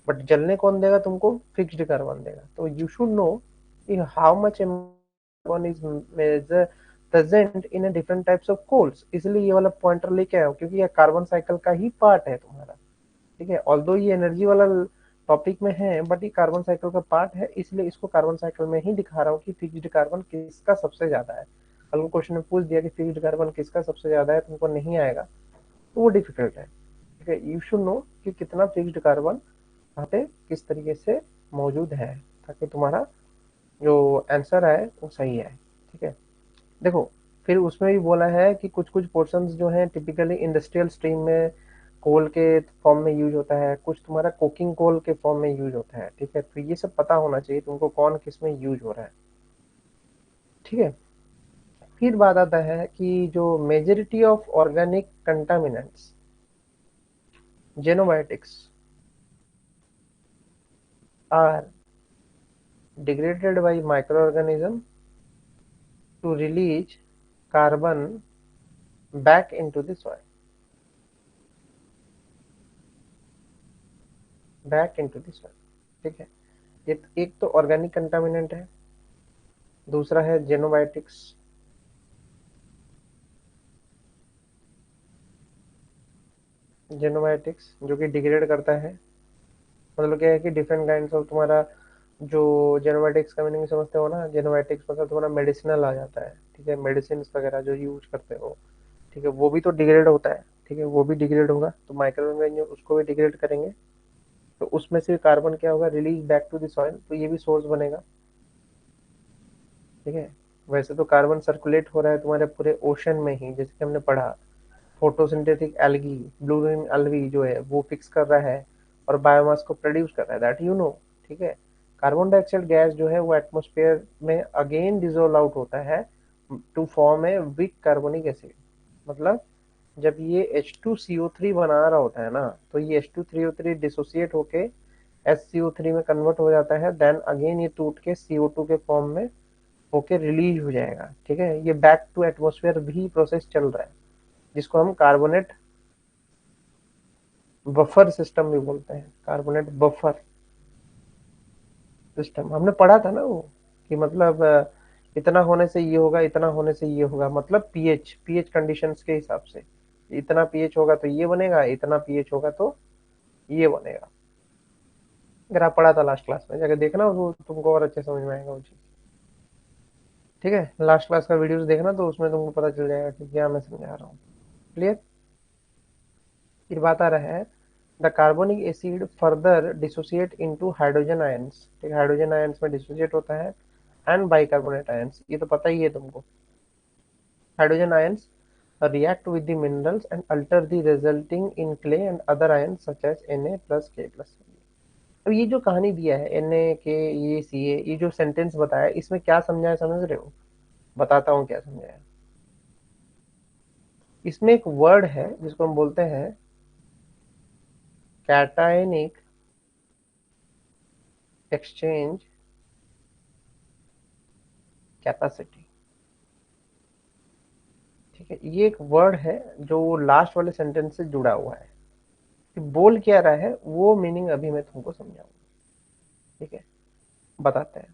बट जलने कौन देगा तुमको, फिक्स्ड कार्बन देगा। तो यू शुड नो कि how much carbon is present in different types of coals. इसलिए ये वाला पॉइंटर लेके आया हूं, क्योंकि ये कार्बन साइकिल का ही पार्ट है तुम्हारा। ठीक है, ऑल्दो ये एनर्जी वाला टॉपिक में है बट ये कार्बन साइकिल का पार्ट है, इसलिए इसको कार्बन साइकिल में ही दिखा रहा हूँ कि फिक्स्ड कार्बन किसका सबसे ज्यादा है। कल को क्वेश्चन में पूछ दिया कि फिक्स्ड कार्बन किसका सबसे ज्यादा है, तुमको नहीं आएगा तो वो डिफिकल्ट है। ठीक है, यू शुड नो कि कितना फिक्स्ड कार्बन वहाँ पे किस तरीके से मौजूद है, ताकि तुम्हारा जो आंसर है वो सही है। ठीक है, देखो फिर उसमें भी बोला है कि कुछ कुछ पोर्शंस जो हैं टिपिकली इंडस्ट्रियल स्ट्रीम में कोल के फॉर्म में यूज होता है, कुछ तुम्हारा कोकिंग कोल के फॉर्म में यूज होता है। ठीक है, तो ये सब पता होना चाहिए तुमको कौन किस में यूज हो रहा है। ठीक है, फिर बात आता है कि जो majority of organic contaminants, xenobiotics, are degraded by microorganism to release carbon back into the soil, back into the soil. ठीक है, ये एक तो ऑर्गेनिक कंटामिनेंट है, दूसरा है जेनोबायोटिक्स। जेनोबायोटिक्स जो कि डिग्रेड करता है, मतलब क्या है कि डिफरेंट काइंड ऑफ तुम्हारा जो जेनोबायोटिक्स का मीनिंग समझते हो ना, जेनोबायोटिक्स मतलब तुम्हारा मेडिसिनल आ जाता है। ठीक है, मेडिसिन वगैरह जो यूज करते हो, ठीक है, वो भी तो डिग्रेड होता है। ठीक है, वो भी डिग्रेड होगा तो माइक्रो ऑर्गेनिज्म उसको भी डिग्रेड करेंगे, तो उसमें से कार्बन क्या होगा, release back to the soil, तो ये भी सोर्स बनेगा। ठीक है, वैसे तो कार्बन सर्कुलेट हो रहा है तुम्हारे पूरे ओशन में ही, जैसे कि हमने पढ़ा। फोटोसिंथेटिक एल्गी, ब्लूमिंग एल्गी जो है वो फिक्स कर रहा है और बायोमास को प्रोड्यूस कर रहा है, दैट यू नो। ठीक है। कार्बन डाइऑक्साइड गैस जो है वो एटमॉस्फेयर में अगेन डिजोल्व आउट होता है to form a weak carbonic acid. मतलब जब ये H2CO3 बना रहा होता है ना, तो ये H2CO3 डिसोसिएट होके SCO3 में कन्वर्ट हो जाता है, देन अगेन ये टूट के CO2 के फॉर्म में होके रिलीज हो जाएगा। ठीक है। ये बैक टू एटमॉस्फेयर भी प्रोसेस चल रहा है, जिसको हम कार्बोनेट बफर सिस्टम भी बोलते हैं। कार्बोनेट बफर सिस्टम हमने पढ़ा था ना वो, कि मतलब इतना होने से ये होगा, इतना होने से ये होगा, मतलब पीएच पीएच कंडीशंस के हिसाब से। इतना पीएच होगा तो ये बनेगा, इतना पीएच होगा तो ये बनेगा। अगर आप पढ़ा था लास्ट क्लास में, जाकर देखना, वो तुमको और अच्छे समझ में आएगा वो चीज। ठीक है। लास्ट क्लास का वीडियोस देखना, तो उसमें तुमको पता चल जाएगा कि क्या मैं समझा रहा हूँ। क्लियर। फिर बात आ रहा है, the carbonic acid further dissociate into hydrogen ions. ठीक है, हाइड्रोजन आयंस में डिसोसिएट होता है, एंड बाइकार्बोनेट आयंस, ये तो पता ही है तुमको। Hydrogen ions react with the minerals and alter the resulting in clay and other ions such as Na plus K plus। अब ये जो कहानी दिया है Na के ये Ca, ये जो सेंटेंस बताया, इसमें क्या समझाया समझ रहे हो? बताता हूँ क्या समझाया। इसमें एक वर्ड है जिसको हम बोलते हैं कैटायनिक एक्सचेंज कैपेसिटी। ठीक है, ये एक वर्ड है जो लास्ट वाले सेंटेंस से जुड़ा हुआ है। कि बोल क्या रहा है वो मीनिंग अभी मैं तुमको समझाऊंगा। ठीक है, बताते हैं।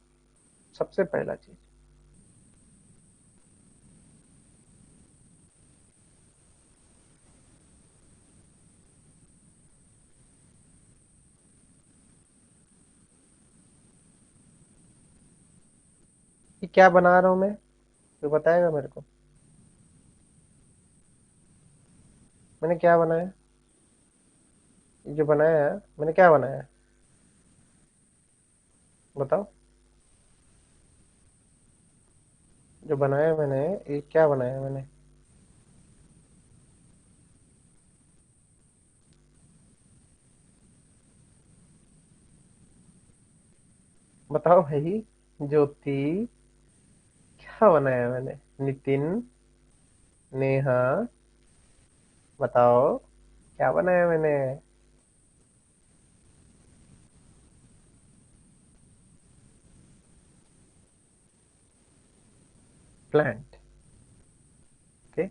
सबसे पहला चीज, कि क्या बना रहा हूं मैं, तो बताएगा मेरे को। मैंने क्या बनाया? ये जो बनाया है, मैंने क्या बनाया? बताओ। जो बनाया मैंने, ये क्या बनाया मैंने? बताओ भाई। ज्योति। क्या बनाया मैंने? नितिन। नेहा। बताओ, क्या बनाया मैंने? प्लांट। ओके।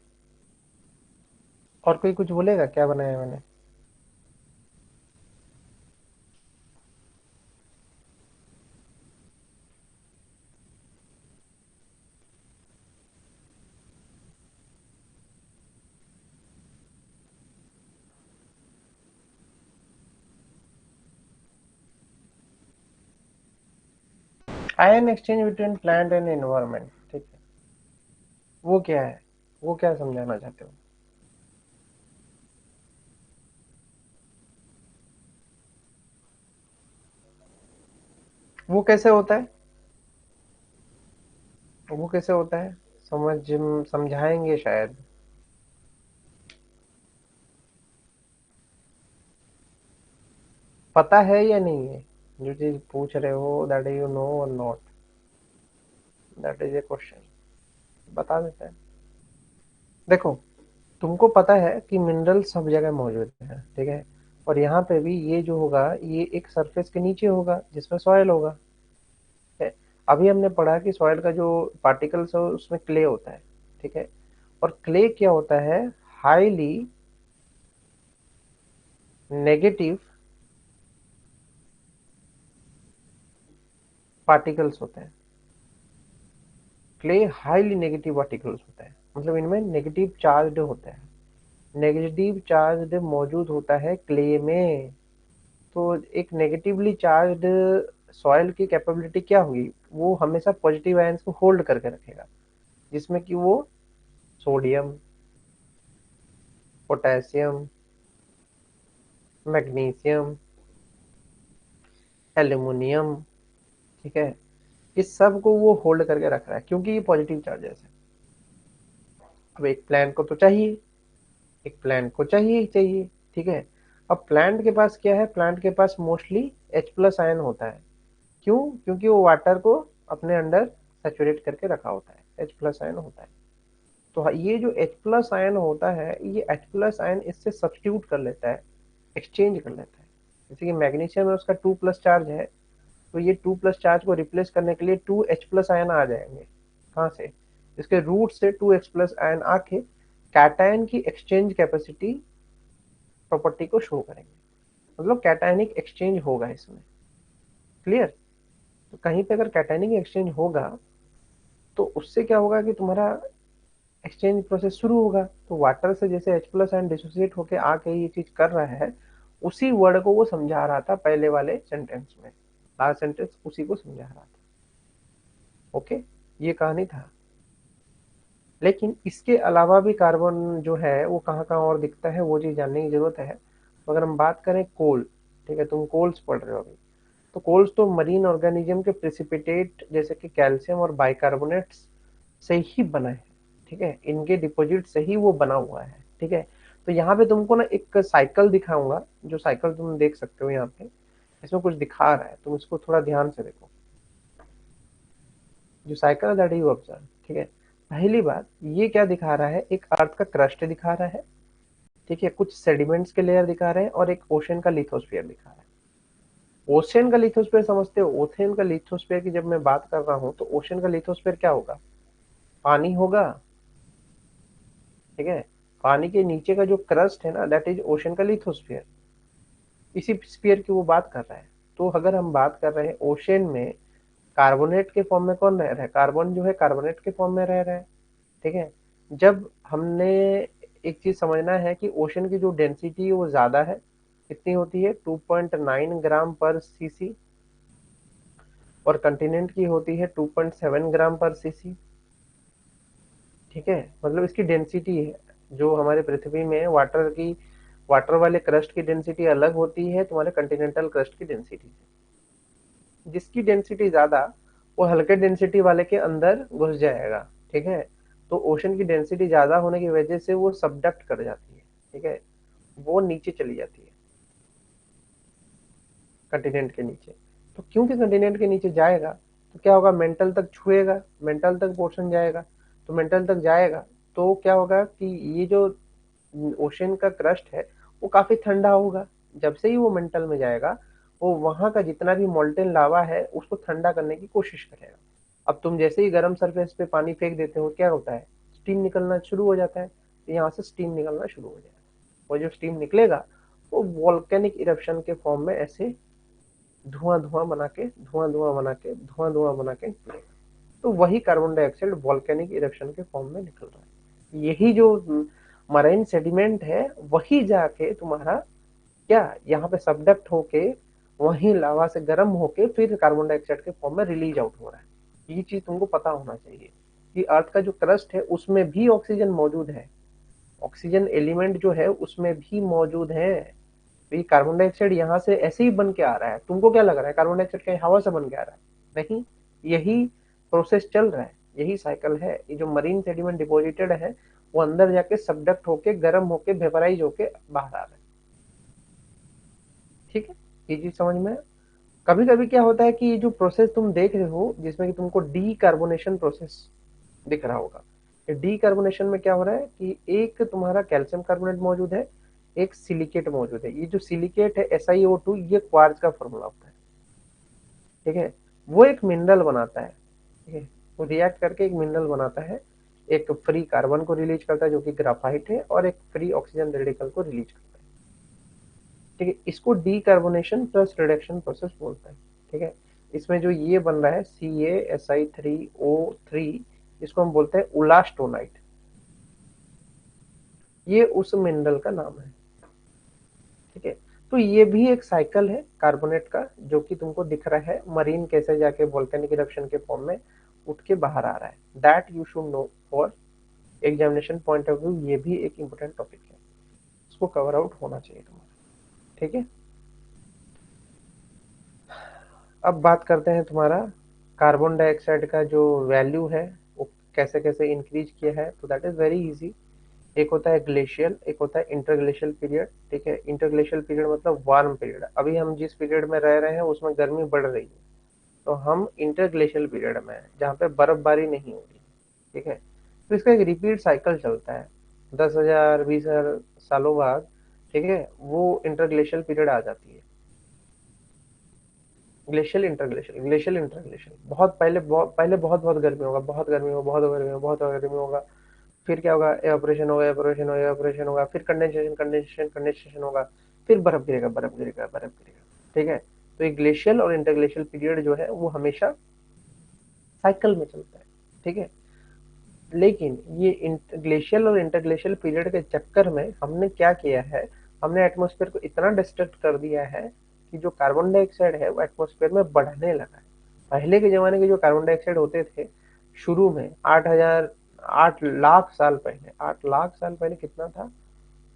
और कोई कुछ बोलेगा क्या बनाया मैंने? Ion exchange between plant and environment. ठीक है, वो क्या है? वो क्या समझाना चाहते हो? वो कैसे होता है? वो कैसे होता है? समझाएंगे शायद। पता है या नहीं है? जो चीज पूछ रहे हो, दैट यू नो और not, that is a question. बता देते हैं। देखो, तुमको पता है कि मिनरल सब जगह मौजूद है, ठीक है। और यहाँ पे भी ये जो होगा, ये एक सरफेस के नीचे होगा जिसमें सॉइल होगा। ठीक है। अभी हमने पढ़ा कि सॉइल का जो पार्टिकल्स है उसमें क्ले होता है। ठीक है। और क्ले क्या होता है? हाईली नेगेटिव पार्टिकल्स होते हैं। क्ले हाईली नेगेटिव पार्टिकल्स होते हैं, मतलब इनमें नेगेटिव चार्ज होता है। नेगेटिव चार्ज मौजूद होता है क्ले में। तो एक नेगेटिवली चार्ज सॉइल की कैपेबिलिटी क्या हुई? वो हमेशा पॉजिटिव आयंस को होल्ड करके रखेगा, जिसमें कि वो सोडियम, पोटेशियम, मैग्नीशियम, एल्यूमिनियम। ठीक है। इस सब को वो होल्ड करके रख रहा है क्योंकि ये पॉजिटिव चार्जेस है। अब एक प्लांट को तो चाहिए, एक प्लांट को चाहिए ही चाहिए, ठीक है। अब प्लांट के पास क्या है, प्लांट के पास मोस्टली H+ आयन होता है। क्यों? क्योंकि वो वाटर को अपने अंदर सैचुरेट करके रखा होता है, H+ आयन होता है। तो ये जो H+ आयन होता है, ये H+ आयन इससे सब्स्टिट्यूट कर लेता है, एक्सचेंज कर लेता है। जैसे कि मैग्नीशियम में उसका 2+ चार्ज है, तो ये 2+ चार्ज को रिप्लेस करने के लिए 2H+ आयन आ जाएंगे। कहाँ से? इसके रूट से 2H+ आयन आके कैटायन की एक्सचेंज कैपेसिटी प्रॉपर्टी को शो करेंगे, मतलब कैटायनिक एक्सचेंज होगा इसमें। क्लियर? तो कहीं पे अगर कैटायनिक एक्सचेंज होगा तो उससे क्या होगा कि तुम्हारा एक्सचेंज प्रोसेस शुरू होगा। तो वाटर से जैसे H+ आयन डिसोसिएट होके आके ये चीज कर रहा है, उसी वर्ड को वो समझा रहा था पहले वाले सेंटेंस में, लास्ट सेंटेंस उसी को समझा रहा था। ओके, ये कहानी था। लेकिन इसके अलावा भी कार्बन जो है वो कहाँ कहाँ और दिखता है, वो चीज जानने की जरूरत है। तो अगर हम बात करें कोल, ठीक है, तुम कोल्स पढ़ रहे हो अभी, तो कोल्स तो मरीन ऑर्गेनिज्म के प्रेसिपिटेट जैसे कि कैल्शियम और बाइकार्बोनेट्स से ही बना है, ठीक है, इनके डिपॉजिट से ही वो बना हुआ है, ठीक है। तो यहाँ पे तुमको ना एक साइकिल दिखाऊंगा, जो साइकिल तुम देख सकते हो यहाँ पे, इसमें कुछ दिखा रहा है, तुम इसको थोड़ा ध्यान से देखो। जो साइकिल दैट यू ऑब्जर्व, ठीक है। पहली बात, ये क्या दिखा रहा है, एक अर्थ का क्रस्ट दिखा रहा है, ठीक है, कुछ सेडिमेंट्स के लेयर दिखा रहे हैं और एक ओशन का लिथोस्फीयर दिखा रहा है। ओशन का लिथोस्फीयर समझते हो? ओशन का लिथोस्फीयर की जब मैं बात कर रहा हूँ तो ओशन का लिथोस्फीयर क्या होगा? पानी होगा, ठीक है। पानी के नीचे का जो क्रस्ट है ना, दैट इज ओशन का लिथोस्फीयर। इसी स्फीयर की वो बात कर रहा है। तो अगर हम बात कर रहे हैं ओशन में कार्बोनेट के फॉर्म में कौन रह रहा है, कार्बन जो है कार्बोनेट के फॉर्म में रह रहा है, ठीक है। जब हमने एक चीज समझना है कि ओशन की जो डेंसिटी है वो ज्यादा है, कितनी होती है, 2.9 ग्राम पर सीसी, और कंटिनेंट की होती है 2.7 ग्राम पर सीसी, ठीक है। मतलब इसकी डेंसिटी है, जो हमारे पृथ्वी में वाटर की, वाटर वाले क्रस्ट की डेंसिटी अलग होती है तुम्हारे कंटिनेंटल क्रस्ट की डेंसिटी से। जिसकी डेंसिटी ज्यादा, वो हल्के डेंसिटी वाले के अंदर घुस जाएगा, ठीक है। तो ओशन की डेंसिटी ज्यादा होने की वजह से वो सबडक्ट कर जाती है, ठीक है, वो नीचे चली जाती है कंटिनेंट के नीचे। तो क्योंकि कंटिनेंट के नीचे जाएगा तो क्या होगा, मेंटल तक छुएगा, मेंटल तक पोर्शन जाएगा। तो मेंटल तक जाएगा तो क्या होगा कि ये जो ओशन का क्रस्ट है वो काफी ठंडा होगा। जब से ही वो मेंटल में जाएगा, वो वहां का जितना भी मोल्टेन लावा है उसको ठंडा करने की कोशिश करेगा। अब तुम जैसे ही गर्म सरफेस पे पानी फेंक देते हो, क्या होता है, स्टीम निकलना शुरू हो जाता है। तो यहाँ से स्टीम निकलना शुरू हो जाएगा, वो जो स्टीम निकलेगा वो वॉल्केनिक इरप्शन के फॉर्म में ऐसे धुआं धुआं बना के, धुआं धुआं बना के, धुआं धुआं बना के निकलेगा। तो वही कार्बन डाइऑक्साइड वॉल्केनिक इरप्शन के फॉर्म में निकल रहा है। यही जो मराइन सेडिमेंट है वही जाके तुम्हारा क्या, यहाँ पे सबडक्ट होके वही लावा से गर्म होके फिर कार्बन डाइऑक्साइड के फॉर्म में रिलीज आउट हो रहा है। ये चीज तुमको पता होना चाहिए कि अर्थ का जो क्रस्ट है उसमें भी ऑक्सीजन मौजूद है, ऑक्सीजन एलिमेंट जो है उसमें भी मौजूद है। तो ये कार्बन डाइऑक्साइड यहाँ से ऐसे ही बन के आ रहा है, तुमको क्या लग रहा है कार्बन डाइऑक्साइड कहीं हवा से बन के आ रहा है? नहीं, यही प्रोसेस चल रहा है, यही साइकिल है। ये जो मरीन सेडिमेंट डिपोजिटेड है वो अंदर जाके सबडक्ट होके गर्म होके वेपराइज होके बाहर आ रहा है, ठीक है। ये चीज समझ में? कभी कभी क्या होता है कि ये जो प्रोसेस तुम देख रहे हो जिसमें कि तुमको डीकार्बोनेशन प्रोसेस दिख रहा होगा, डीकार्बोनेशन में क्या हो रहा है कि एक तुम्हारा कैल्शियम कार्बोनेट मौजूद है, एक सिलिकेट मौजूद है। ये जो सिलिकेट है SiO2, ये क्वार्ट्ज का फॉर्मूला होता है, ठीक है। वो एक मिनरल बनाता है, ठीक है, वो रिएक्ट करके एक मिनरल बनाता है, एक फ्री कार्बन को रिलीज करता है जो कि ग्राफाइट है, और एक फ्री ऑक्सीजन रेडिकल को रिलीज करता है, ठीक है। इसको डीकार्बोनेशन प्लस रिडक्शन प्रोसेस बोलते हैं, ठीक है। इसमें जो ये बन रहा है CaSi3O3, इसको हम बोलते हैं उलास्टोनाइट, ये उस मिनरल का नाम है, ठीक है। तो ये भी एक साइकिल है कार्बोनेट का, जो कि तुमको दिख रहा है मरीन कैसे जाके वोल्केनिक इरप्शन के फॉर्म में उठ के बाहर आ रहा है। That you should know for examination point of view, ये भी एक इंपॉर्टेंट टॉपिक है, इसको कवर आउट होना चाहिए तुम्हारा, ठीक है। अब बात करते हैं तुम्हारा कार्बन डाइऑक्साइड का जो वैल्यू है वो कैसे कैसे इंक्रीज किया है, तो दैट इज वेरी इजी। एक होता है ग्लेशियल, एक होता है इंटरग्लेशियल पीरियड। ठीक है, इंटरग्लेशियल पीरियड मतलब वार्म पीरियड। अभी हम जिस पीरियड में रह रहे हैं उसमें गर्मी बढ़ रही है, तो हम इंटरग्लेशियल पीरियड में हैं जहाँ पे बर्फबारी नहीं होगी। ठीक है, तो इसका एक रिपीट साइकिल चलता है 10,000 20,000 सालों बाद। ठीक है, वो इंटरग्लेशियल पीरियड आ जाती है। ग्लेशियल इंटरग्लेशियल, ग्लेशियल इंटरग्लेशियल, बहुत पहले बहुत बहुत गर्मी होगा, बहुत गर्मी होगा, बहुत गर्मी होगा, बहुत गर्मी होगा। फिर क्या होगा, एवापोरेशन होगा, एवापोरेशन होगा, एवापोरेशन होगा, फिर कंडेंसेशन कंडेंसेशन कंडेंसेशन होगा, फिर बर्फ गिरेगा, बर्फ गिरेगा, बर्फ गिरेगा। ठीक है, तो ये ग्लेशियल और इंटरग्लेशियल पीरियड जो है वो हमेशा साइकिल में चलता है। ठीक है, लेकिन ये ग्लेशियल और इंटरग्लेशियल पीरियड के चक्कर में हमने क्या किया है, हमने एटमॉस्फेयर को इतना डिस्ट्रक्ट कर दिया है कि जो कार्बन डाइऑक्साइड है वो एटमॉस्फेयर में बढ़ने लगा है। पहले के जमाने के जो कार्बन डाइऑक्साइड होते थे शुरू में 8 लाख साल पहले, 8 लाख साल पहले कितना था,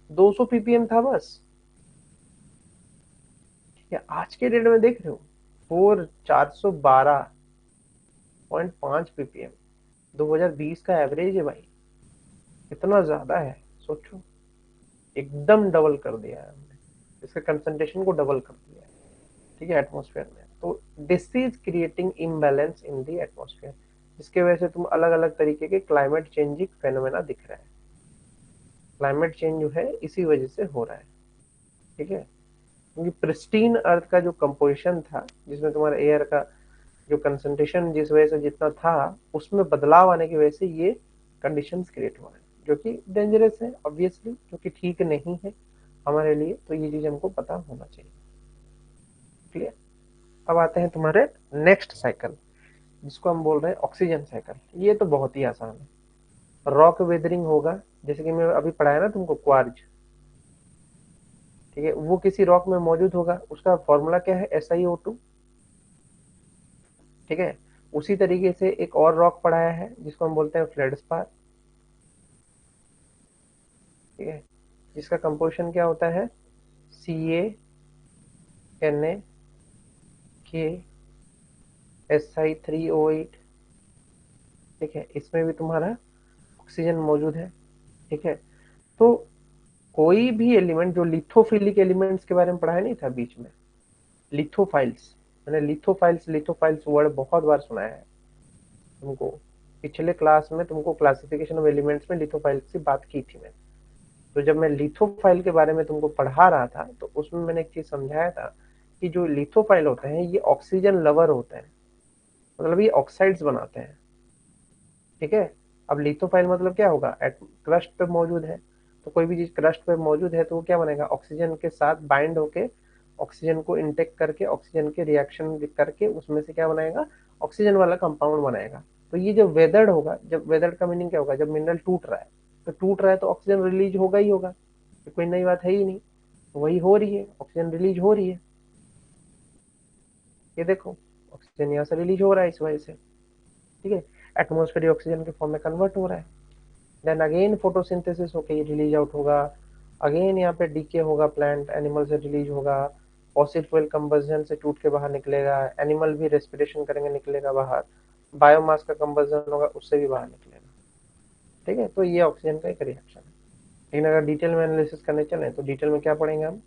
200 ppm था बस। ठीक है, आज के डेट में देख रहे हो 412.5 ppm 2020 का एवरेज है भाई। कितना ज्यादा है, सोचो। एकदम डबल कर दिया है हमने, इसके कंसंट्रेशन को डबल कर दिया है। ठीक है, एटमॉस्फेयर में। तो this is creating imbalance in the atmosphere, जिसके वजह से तुम अलग अलग तरीके के क्लाइमेट चेंजिंग फेनोमेना दिख रहा है। क्लाइमेट चेंज जो है इसी वजह से हो रहा है। ठीक है, क्योंकि प्रिस्टीन अर्थ का जो कंपोजिशन था, जिसमें तुम्हारा एयर का जो कंसंट्रेशन जिस वजह से जितना था, उसमें बदलाव आने की वजह से ये कंडीशंस क्रिएट हो रहे हैं, जो कि डेंजरस है ऑब्वियसली, जो कि ठीक नहीं है हमारे लिए। तो ये चीज हमको पता होना चाहिए। क्लियर। अब आते हैं तुम्हारे नेक्स्ट साइकिल, जिसको हम बोल रहे हैं ऑक्सीजन साइकिल। ये तो बहुत ही आसान है। रॉक वेदरिंग होगा, जैसे कि मैं अभी पढ़ाया ना तुमको, क्वार्ज। ठीक है, वो किसी रॉक में मौजूद होगा, उसका फॉर्मूला क्या है, SiO2। ठीक है, उसी तरीके से एक और रॉक पढ़ाया है जिसको हम बोलते हैं फ्लेडस्पार। ठीक है, जिसका कंपोजिशन क्या होता है, CaNaKSi3O8। ठीक है, इसमें भी तुम्हारा ऑक्सीजन मौजूद है। ठीक है, तो कोई भी एलिमेंट, जो लिथोफिलिक एलिमेंट्स के बारे में पढ़ाया नहीं था बीच में, लिथोफाइल्स, मैंने लिथोफाइल्स लिथोफाइल्स वर्ड बहुत बार सुनाया है तुमको। पिछले क्लास में तुमको क्लासिफिकेशन ऑफ एलिमेंट्स में लिथोफाइल्स की बात की थी मैंने। तो जब मैं लिथोफाइल के बारे में तुमको पढ़ा रहा था, तो उसमें मैंने एक चीज समझाया था कि जो लिथोफाइल होते हैं ये ऑक्सीजन लवर होते हैं, मतलब ये ऑक्साइड्स बनाते हैं। ठीक है, अब लिथोफाइल मतलब क्या होगा, क्रस्ट पे मौजूद है। तो कोई भी चीज क्रस्ट पे मौजूद है तो वो क्या बनेगा, ऑक्सीजन के साथ बाइंड होके, ऑक्सीजन को इंटेक करके, ऑक्सीजन के रिएक्शन करके उसमें से क्या बनाएगा, ऑक्सीजन वाला कंपाउंड बनाएगा। तो ये जब वेदर्ड होगा, जब वेदर्ड का मीनिंग क्या होगा, जब मिनरल टूट रहा है, तो टूट रहा है तो ऑक्सीजन रिलीज होगा ही होगा, तो कोई नई बात है ही नहीं। वही हो रही है, ऑक्सीजन रिलीज हो रही है। ये देखो, ऑक्सीजन यहाँ से रिलीज हो रहा है इस वजह से। ठीक है, एटमोस्फेरिक ऑक्सीजन के फॉर्म में कन्वर्ट हो रहा है। देन अगेन फोटोसिंथेसिस होके ये रिलीज आउट होगा। अगेन यहाँ पे डीके होगा, प्लांट एनिमल से रिलीज होगा। फॉसिल फ्यूल कंबस्जन से टूट के बाहर निकलेगा, एनिमल भी रेस्पिरेशन करेंगे, निकलेगा बाहर। बायोमास का कंबस्जन होगा, उससे भी बाहर निकलेगा। ठीक है, तो ये ऑक्सीजन का एक रिएक्शन है। लेकिन अगर डिटेल में एनालिसिस करने चले तो डिटेल में क्या पढ़ेंगे हम,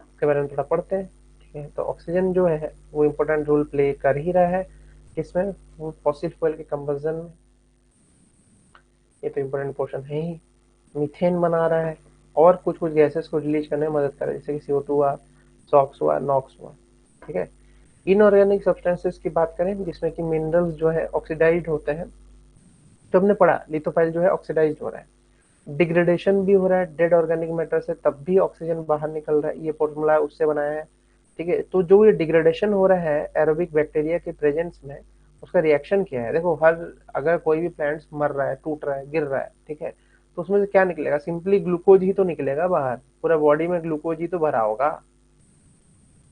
उसके बारे में थोड़ा पढ़ते हैं। ठीक है, तो ऑक्सीजन जो है वो इम्पोर्टेंट रोल प्ले कर ही रहा है किसमें, वो फॉसिल फ्यूल के कंबस्जन में। ये तो इम्पोर्टेंट पोर्शन है ही। मीथेन बना रहा है, और कुछ कुछ गैसेस को रिलीज करने में मदद कर रहा है, जैसे कि CO2 हुआ, सॉक्स हुआ, नॉक्स हुआ। ठीक है, इनऑर्गेनिक सब्सटेंसेस की बात करें जिसमें कि मिनरल्स जो है ऑक्सीडाइज्ड होते हैं, तो हमने पढ़ा लिथोफाइल जो है ऑक्सीडाइज्ड हो रहा है, डिग्रेडेशन भी हो रहा है डेड ऑर्गेनिक मैटर से, तब भी ऑक्सीजन बाहर निकल रहा है। ये फॉर्मूला उससे बनाया है। ठीक है, तो जो ये डिग्रेडेशन हो रहा है एरोबिक बैक्टीरिया के प्रेजेंस में, उसका रिएक्शन क्या है, देखो हर, अगर कोई भी प्लांट्स मर रहा है, टूट रहा है, गिर रहा है, ठीक है, तो उसमें से क्या निकलेगा, सिंपली ग्लूकोज ही तो निकलेगा बाहर। पूरा बॉडी में ग्लूकोज ही तो भरा होगा।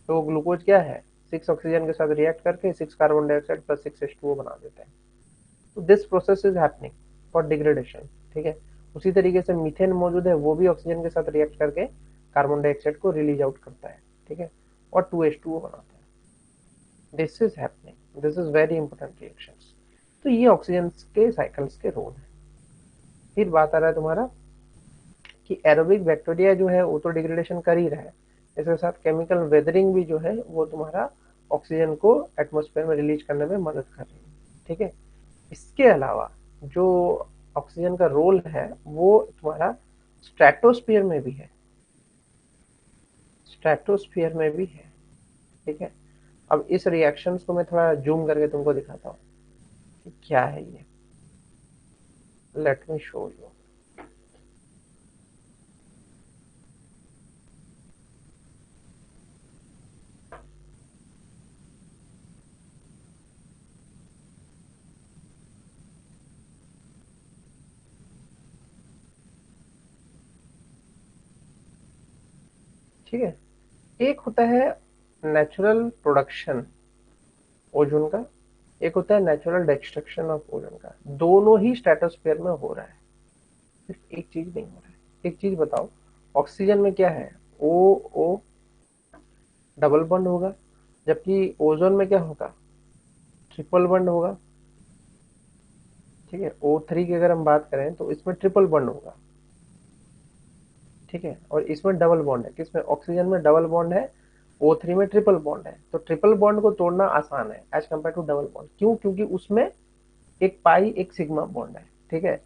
तो ग्लूकोज क्या है, 6 ऑक्सीजन के साथ रिएक्ट करके 6 कार्बन डाइऑक्साइड प्लस 6H2O बना देते हैं। तो this process is happening for degradation. ठीक है, उसी तरीके से मीथेन मौजूद है, वो भी ऑक्सीजन के साथ रिएक्ट करके कार्बन डाइऑक्साइड को रिलीज आउट करता है। ठीक है, और 2H2O बनाता है। This is happening, this is very important reactions. तो ये ऑक्सीजन के साइकिल्स के रोल है। फिर बात आ रहा है तुम्हारा कि एरोबिक बैक्टीरिया जो है वो तो डिग्रेडेशन कर ही रहा है, इसके साथ केमिकल वेदरिंग भी जो है वो तुम्हारा ऑक्सीजन को एटमॉस्फेयर में रिलीज करने में मदद कर रही है। ठीक है, इसके अलावा जो ऑक्सीजन का रोल है वो तुम्हारा स्ट्रेटोस्फीयर में भी है, स्ट्रेटोस्फीयर में भी है। ठीक है, अब इस रिएक्शंस को मैं थोड़ा जूम करके तुमको दिखाता हूँ कि क्या है ये। Let me show you. ठीक है, एक होता है नेचुरल प्रोडक्शन ओजोन का, एक होता है नेचुरल डिस्ट्रक्शन ऑफ ओजोन का। दोनों ही स्ट्रेटोस्फीयर में हो रहा है, सिर्फ एक चीज नहीं हो रहा है। एक चीज बताओ, ऑक्सीजन में क्या है, ओ ओ डबल बॉन्ड होगा, जबकि ओजोन में क्या होगा, ट्रिपल बॉन्ड होगा। ठीक है, O3 की अगर हम बात करें तो इसमें ट्रिपल बॉन्ड होगा। ठीक है, और इसमें डबल बॉन्ड है, किसमें, ऑक्सीजन में डबल बॉन्ड है, O3 में ट्रिपल बॉन्ड है। तो ट्रिपल बॉन्ड को तोड़ना आसान है as compare to double bond. क्यों? क्योंकि उसमें एक पाई एक सिग्मा बॉन्ड है। ठीक है,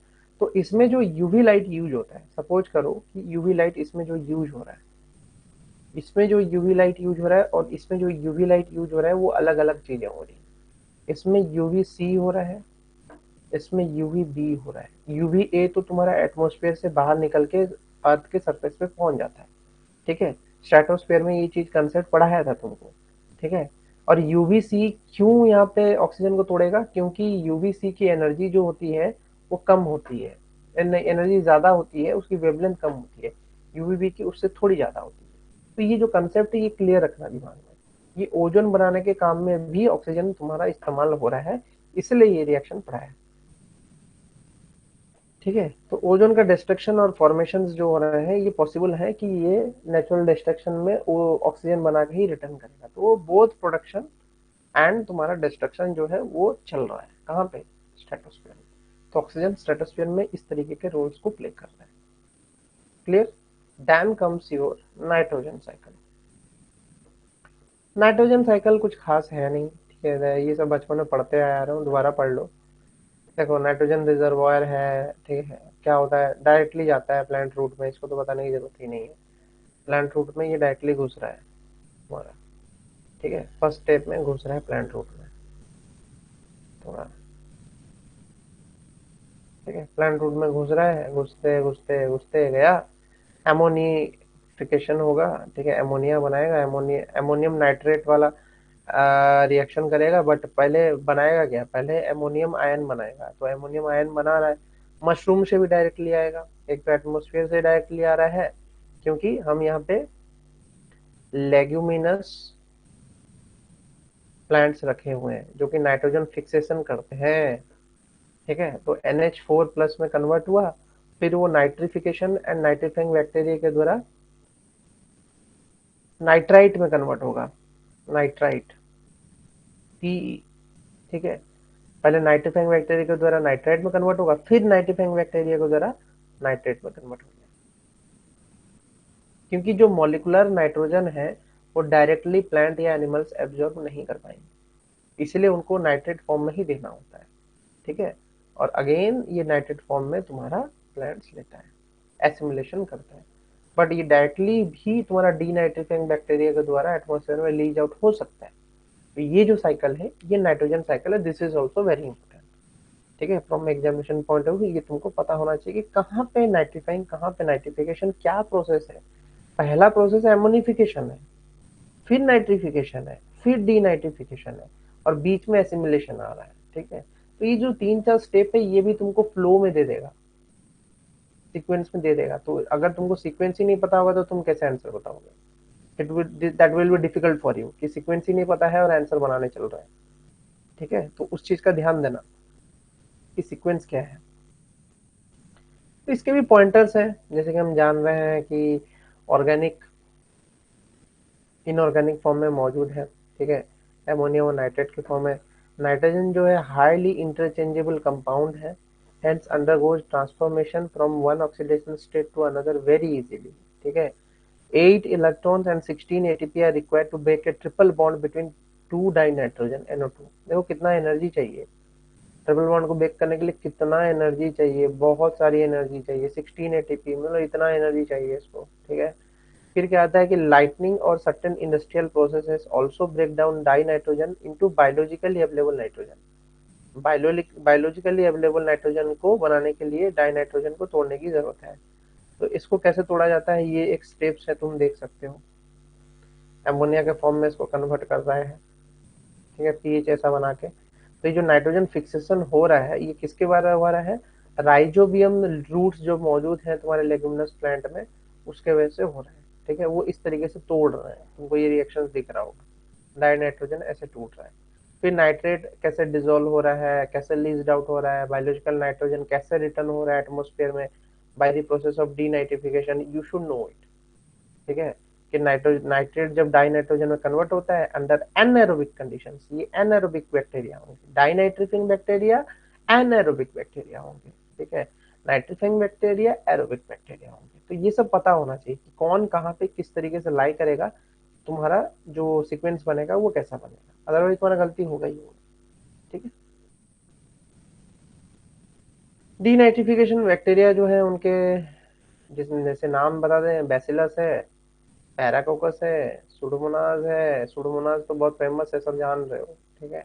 तो इसमें जो यूवी लाइट यूज होता है, सपोज करो कि यूवी लाइट इसमें जो यूज हो रहा है, इसमें जो यूवी लाइट यूज हो रहा है और इसमें जो यूवी लाइट यूज हो रहा है वो अलग अलग चीजें हो रही है। इसमें यूवी सी हो रहा है, इसमें यूवी बी हो रहा है। यूवी ए तो तुम्हारा एटमॉस्फेयर से बाहर निकल के अर्थ के सरफेस पे पहुंच जाता है। ठीक है, स्ट्रेटोस्फेयर में ये चीज कंसेप्ट पढ़ाया था तुमको। ठीक है, और यूवीसी क्यों यहाँ पे ऑक्सीजन को तोड़ेगा, क्योंकि यूवीसी की एनर्जी जो होती है वो कम होती है, एनर्जी ज्यादा होती है, उसकी वेवलेंथ कम होती है, यूवीबी की उससे थोड़ी ज्यादा होती है। तो ये जो कंसेप्ट है ये क्लियर रखना दिमाग में, ये ओजोन बनाने के काम में भी ऑक्सीजन तुम्हारा इस्तेमाल हो रहा है, इसलिए ये रिएक्शन पढ़ाया है। ठीक है, तो ओजोन का डिस्ट्रक्शन और फॉर्मेशन जो हो रहे हैं ये पॉसिबल है कि ये नेचुरल डिस्ट्रक्शन में वो ऑक्सीजन बना के ही रिटर्न करेगा। तो वो बोथ प्रोडक्शन एंड तुम्हारा डिस्ट्रक्शन जो है वो चल रहा है कहाँ पे, स्ट्रेटोस्फीयर में। तो ऑक्सीजन स्ट्रेटोस्फीयर में इस तरीके के रोल्स को प्ले कर रहा है। Clear? Then comes your nitrogen cycle. Nitrogen cycle कुछ खास है नहीं, ठीक है, ये सब बचपन में पढ़ते आया रहा हूँ, दोबारा पढ़ लो। देखो, नाइट्रोजन रिजर्वायर है, ठीक है, क्या होता है, डायरेक्टली जाता है प्लांट रूट में, इसको तो बताने की जरूरत ही नहीं है। प्लांट रूट में ये डायरेक्टली घुस रहा है हमारा। ठीक है, फर्स्ट स्टेप में घुस रहा है प्लांट रूट में तुम्हारा। ठीक है, प्लांट रूट में घुस रहा है, घुसते घुसते घुसते गया, एमोनिफिकेशन होगा। ठीक है, एमोनिया बनाएगा, एमोनियम नाइट्रेट वाला रिएक्शन करेगा, बट पहले बनाएगा क्या, पहले एमोनियम आयन बनाएगा। तो एमोनियम आयन बना रहा है, मशरूम से भी डायरेक्टली आएगा, एक तो एटमोस्फेयर से डायरेक्टली आ रहा है, क्योंकि हम यहाँ पे लेग्यूमिनस प्लांट्स रखे हुए हैं जो कि नाइट्रोजन फिक्सेशन करते हैं। ठीक है, तो NH4 प्लस में कन्वर्ट हुआ, फिर वो नाइट्रिफिकेशन एंड नाइट्रीफाइंग बैक्टीरिया के द्वारा नाइट्राइट में कन्वर्ट होगा, नाइट्राइट पीई। ठीक है, पहले नाइट्रीफाइंग बैक्टीरिया के द्वारा नाइट्राइट में कन्वर्ट होगा, फिर नाइट्रीफाइंग बैक्टीरिया के द्वारा नाइट्रेट में कन्वर्ट होगा। क्योंकि जो मॉलिक्यूलर नाइट्रोजन है वो डायरेक्टली प्लांट या एनिमल्स एब्जॉर्ब नहीं कर पाएंगे, इसलिए उनको नाइट्रेट फॉर्म में ही देना होता है। ठीक है, और अगेन ये नाइट्रेट फॉर्म में तुम्हारा प्लांट्स लेता है, एसिमिलेशन करता है। बट ये डायरेक्टली भी तुम्हारा डीनाइट्रीफाइंग बैक्टीरिया के द्वारा एटमॉस्फेयर में लीज आउट हो सकता है। तो ये जो साइकिल है ये नाइट्रोजन साइकिल है, this is also very important. ठीक है, from examination point of view ये तुमको पता होना चाहिए कि कहाँ पे नाइट्रीफाइंग, कहाँ पे नाइट्रिफिकेशन, क्या प्रोसेस है। पहला प्रोसेस एमोनिफिकेशन है, फिर नाइट्रिफिकेशन है, फिर डीनाइट्रिफिकेशन है, और बीच में एसिमिलेशन आ रहा है। ठीक है, तो ये जो 3-4 स्टेप है ये भी तुमको फ्लो में दे देगा, सीक्वेंस में दे देगा। तो अगर तुमको सीक्वेंस ही नहीं पता होगा तो तुम कैसे आंसर बताओगे, that will be difficult for you, कि सीक्वेंस ही नहीं पता है और आंसर बनाने चल रहा है। ठीक है, तो उस चीज का ध्यान देना कि सीक्वेंस क्या है। तो इसके भी पॉइंटर्स हैं, जैसे कि हम जान रहे हैं कि ऑर्गेनिक इनऑर्गेनिक फॉर्म में मौजूद है। ठीक है, एमोनियम और नाइट्रेट के फॉर्म में नाइट्रोजन जो है हाईली इंटरचेंजेबल कंपाउंड है, hence undergoes transformation from one oxidation state to another very easily. ठीक है, 8 electrons and 16 ATP are required to break a triple bond between two dinitrogen NO2. देखो कितना energy चाहिए triple bond को break करने के लिए, कितना एनर्जी चाहिए, बहुत सारी एनर्जी चाहिए, 16 ATP मतलब इतना एनर्जी चाहिए इसको। ठीक है, फिर क्या आता है कि लाइटनिंग और certain industrial processes also break down dinitrogen into biologically available nitrogen. Biologically available nitrogen को बनाने के लिए डाई नाइट्रोजन को तोड़ने की जरूरत है। तो इसको कैसे तोड़ा जाता है, ये एक स्टेप्स है, तुम देख सकते हो। एमोनिया के फॉर्म में इसको कन्वर्ट कर रहा है, ठीक है, पीएच ऐसा बना के। तो ये जो नाइट्रोजन फिक्सेशन हो रहा है, ये किसके द्वारा हो रहा है, राइजोबियम रूट्स जो मौजूद है तुम्हारे लेगुमिनस प्लांट में, उसके वजह से हो रहा है। ठीक है, वो इस तरीके से तोड़ रहे हैं, तुमको ये रिएक्शन दिख रहा होगा, डाई नाइट्रोजन ऐसे टूट रहा है। फिर नाइट्रेट कैसे डिजोल्व हो रहा है, कैसे लीज्ड आउट हो रहा है, बायोलॉजिकल नाइट्रोजन कैसे रिटर्न हो रहा है एटमोस्फेयर में bye the process of denitrification, you should no it. ठीक है, कि नाइट्रेट जब डाई नाइट्रोजन में कन्वर्ट होता है अंडर एनएरोबिक कंडीशंस, ये एनएरोबिक बैक्टीरिया होंगे, डाइनाइट्रिफिंग बैक्टीरिया एनएरोबिक बैक्टीरिया होंगे। ठीक है, नाइट्रिफिंग बैक्टीरिया एरोबिक बैक्टीरिया होंगे। तो ये सब पता होना चाहिए कि कौन कहाँ पे किस तरीके से लाई करेगा, तुम्हारा जो सीक्वेंस बनेगा वो कैसा बनेगा, अदरवाइज तुम्हारा गलती होगा ही होगा। ठीक है, डीनाइट्रिफिकेशन बैक्टीरिया जो है उनके जिसमें जैसे नाम बता दें, बैसिलस है, पैराकोकस है, सुडोमोनाज है। सुडोमोनाज तो बहुत फेमस है, सब जान रहे हो। ठीक है,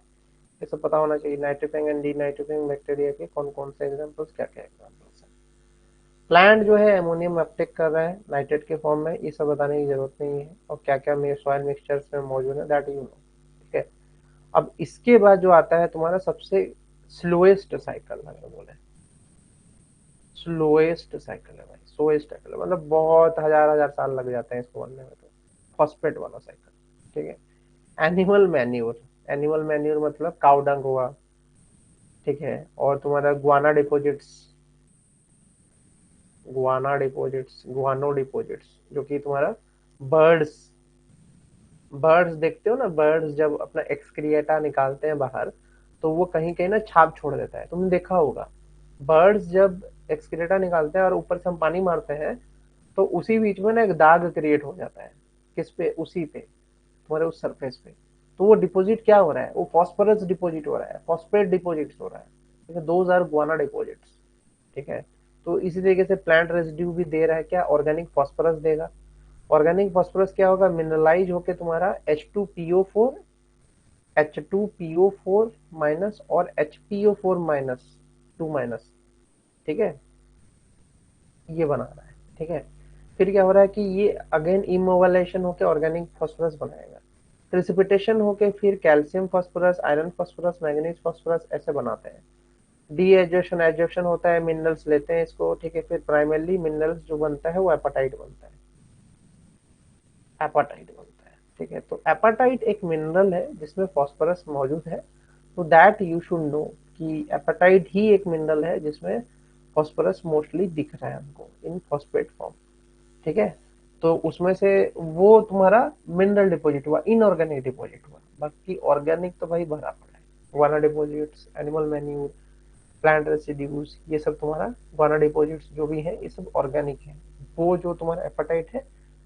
ये सब पता होना चाहिए, नाइट्रोफिंग एंड डीनाइट्रोफिंग बैक्टीरिया के कौन कौन से एग्जांपल्स, क्या क्या एग्जांपल्स हैं। प्लांट जो है अमोनियम अपटेक कर रहा है नाइट्रेट के फॉर्म में, ये सब बताने की जरूरत नहीं है, और क्या क्या सॉइल मिक्सचर्स में मौजूद है दैट यू नो। ठीक है, अब इसके बाद जो आता है तुम्हारा सबसे स्लोएस्ट साइकिल, अगर बोले स्लोएस्ट साइकिल है भाई, स्लोएस्ट साइकिल मतलब बहुत हजार हजार साल लग जाते हैं इसको बनने में, तो फॉस्फेट वाला साइकिल। ठीक है, एनिमल मैन्योर, एनिमल मैन्योर मतलब काउ डंग हुआ। ठीक है, और तुम्हारा गुआना डिपोजिट्स, गुआनो डिपोजिट्स जो कि तुम्हारा बर्ड्स, बर्ड्स देखते हो ना, बर्ड्स जब अपना एक्सक्रिएटा निकालते हैं बाहर, तो वो कहीं कहीं ना छाप छोड़ देता है, तुमने देखा होगा। बर्ड्स जब एक्सक्रिएटा निकालते हैं और ऊपर से हम पानी मारते हैं, तो उसी बीच में ना एक दाग क्रिएट हो जाता है, किस पे, उसी पे, तुम्हारे उस सरफेस पे। तो वो डिपॉजिट क्या हो रहा है, वो फॉस्फोरस डिपॉजिट हो रहा है, फॉस्फेट डिपॉजिट हो रहा है। ठीक है, दोज आर गुआना डिपॉजिट्स। ठीक है, तो इसी तरीके से प्लांट रेजिड्यू भी दे रहा है, क्या, ऑर्गेनिक फॉस्फोरस देगा। ऑर्गेनिक फॉस्फोरस क्या होगा, मिनरलाइज होके तुम्हारा H2PO4, H2PO4 माइनस और HPO4 माइनस, 2 माइनस। ठीक है, ये बना रहा है। ठीक है, फिर क्या हो रहा है कि ये अगेन इमोवलाइजेशन होकर ऑर्गेनिक फॉस्फोरस बनाएगा, प्रेसिपिटेशन होके फिर calcium phosphorus, iron phosphorus, manganese phosphorus ऐसे बनाते हैं। डी एजोशन, एजोशन होता है, मिनरल्स लेते हैं इसको। ठीक है, फिर प्राइमरली मिनरल्स जो बनता है वो एपाटाइट बनता है, एपाटाइट बनता है। ठीक है, तो एपाटाइट एक मिनरल है जिसमें फॉस्फोरस मौजूद है, तो दैट यू शुड नो कि एपाटाइट ही एक मिनरल है जिसमें फॉस्फोरस मोस्टली दिख रहा है हमको इन फॉस्फेट फॉर्म। ठीक है, तो उसमें से वो तुम्हारा मिनरल डिपॉजिट हुआ, इनऑर्गेनिक डिपॉजिट हुआ, बाकी ऑर्गेनिक तो भाई भरा पड़ा है। वाना deposits, animal manure, plant residues, ये सब तुम्हारा वाना डिपॉजिट्स जो भी है ये सब ऑर्गेनिक है। वो जो तुम्हारा एपेटाइट है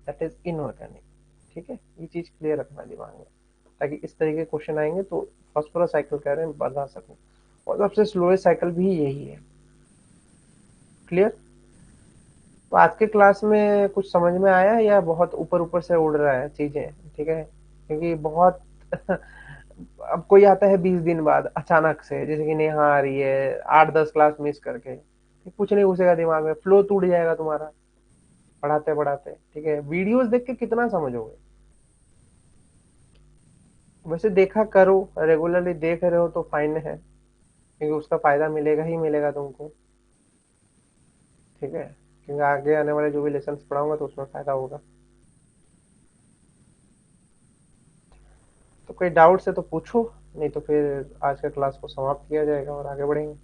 दैट इज इनऑर्गेनिक। ठीक है, ये चीज क्लियर रखना दिमाग में, ताकि इस तरह के क्वेश्चन आएंगे तो फॉस्फोरस साइकिल कह रहे हैं बता सकूं। और सबसे स्लोएस्ट साइकिल भी यही है। क्लियर। तो आज के क्लास में कुछ समझ में आया या बहुत ऊपर ऊपर से उड़ रहा है चीजें। ठीक है, क्योंकि बहुत अब कोई आता है 20 दिन बाद अचानक से, जैसे कि नेहा आ रही है 8-10 क्लास मिस करके, कुछ नहीं घुसेगा दिमाग में, फ्लो टूट जाएगा तुम्हारा पढ़ाते पढ़ाते। ठीक है, वीडियोस देख के कितना समझोगे। वैसे देखा करो, रेगुलरली देख रहे हो तो फाइन है, क्योंकि उसका फायदा मिलेगा ही मिलेगा तुमको। ठीक है, क्योंकि आगे आने वाले जो भी लेसन पढ़ाऊंगा तो उसमें फायदा होगा। तो कोई डाउट है तो पूछो, नहीं तो फिर आज का क्लास को समाप्त किया जाएगा और आगे बढ़ेंगे।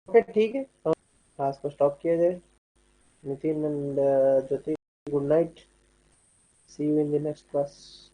ओके ठीक है, तो क्लास को स्टॉप किया जाए। Nitin and Jyoti, good night, see you in the next class.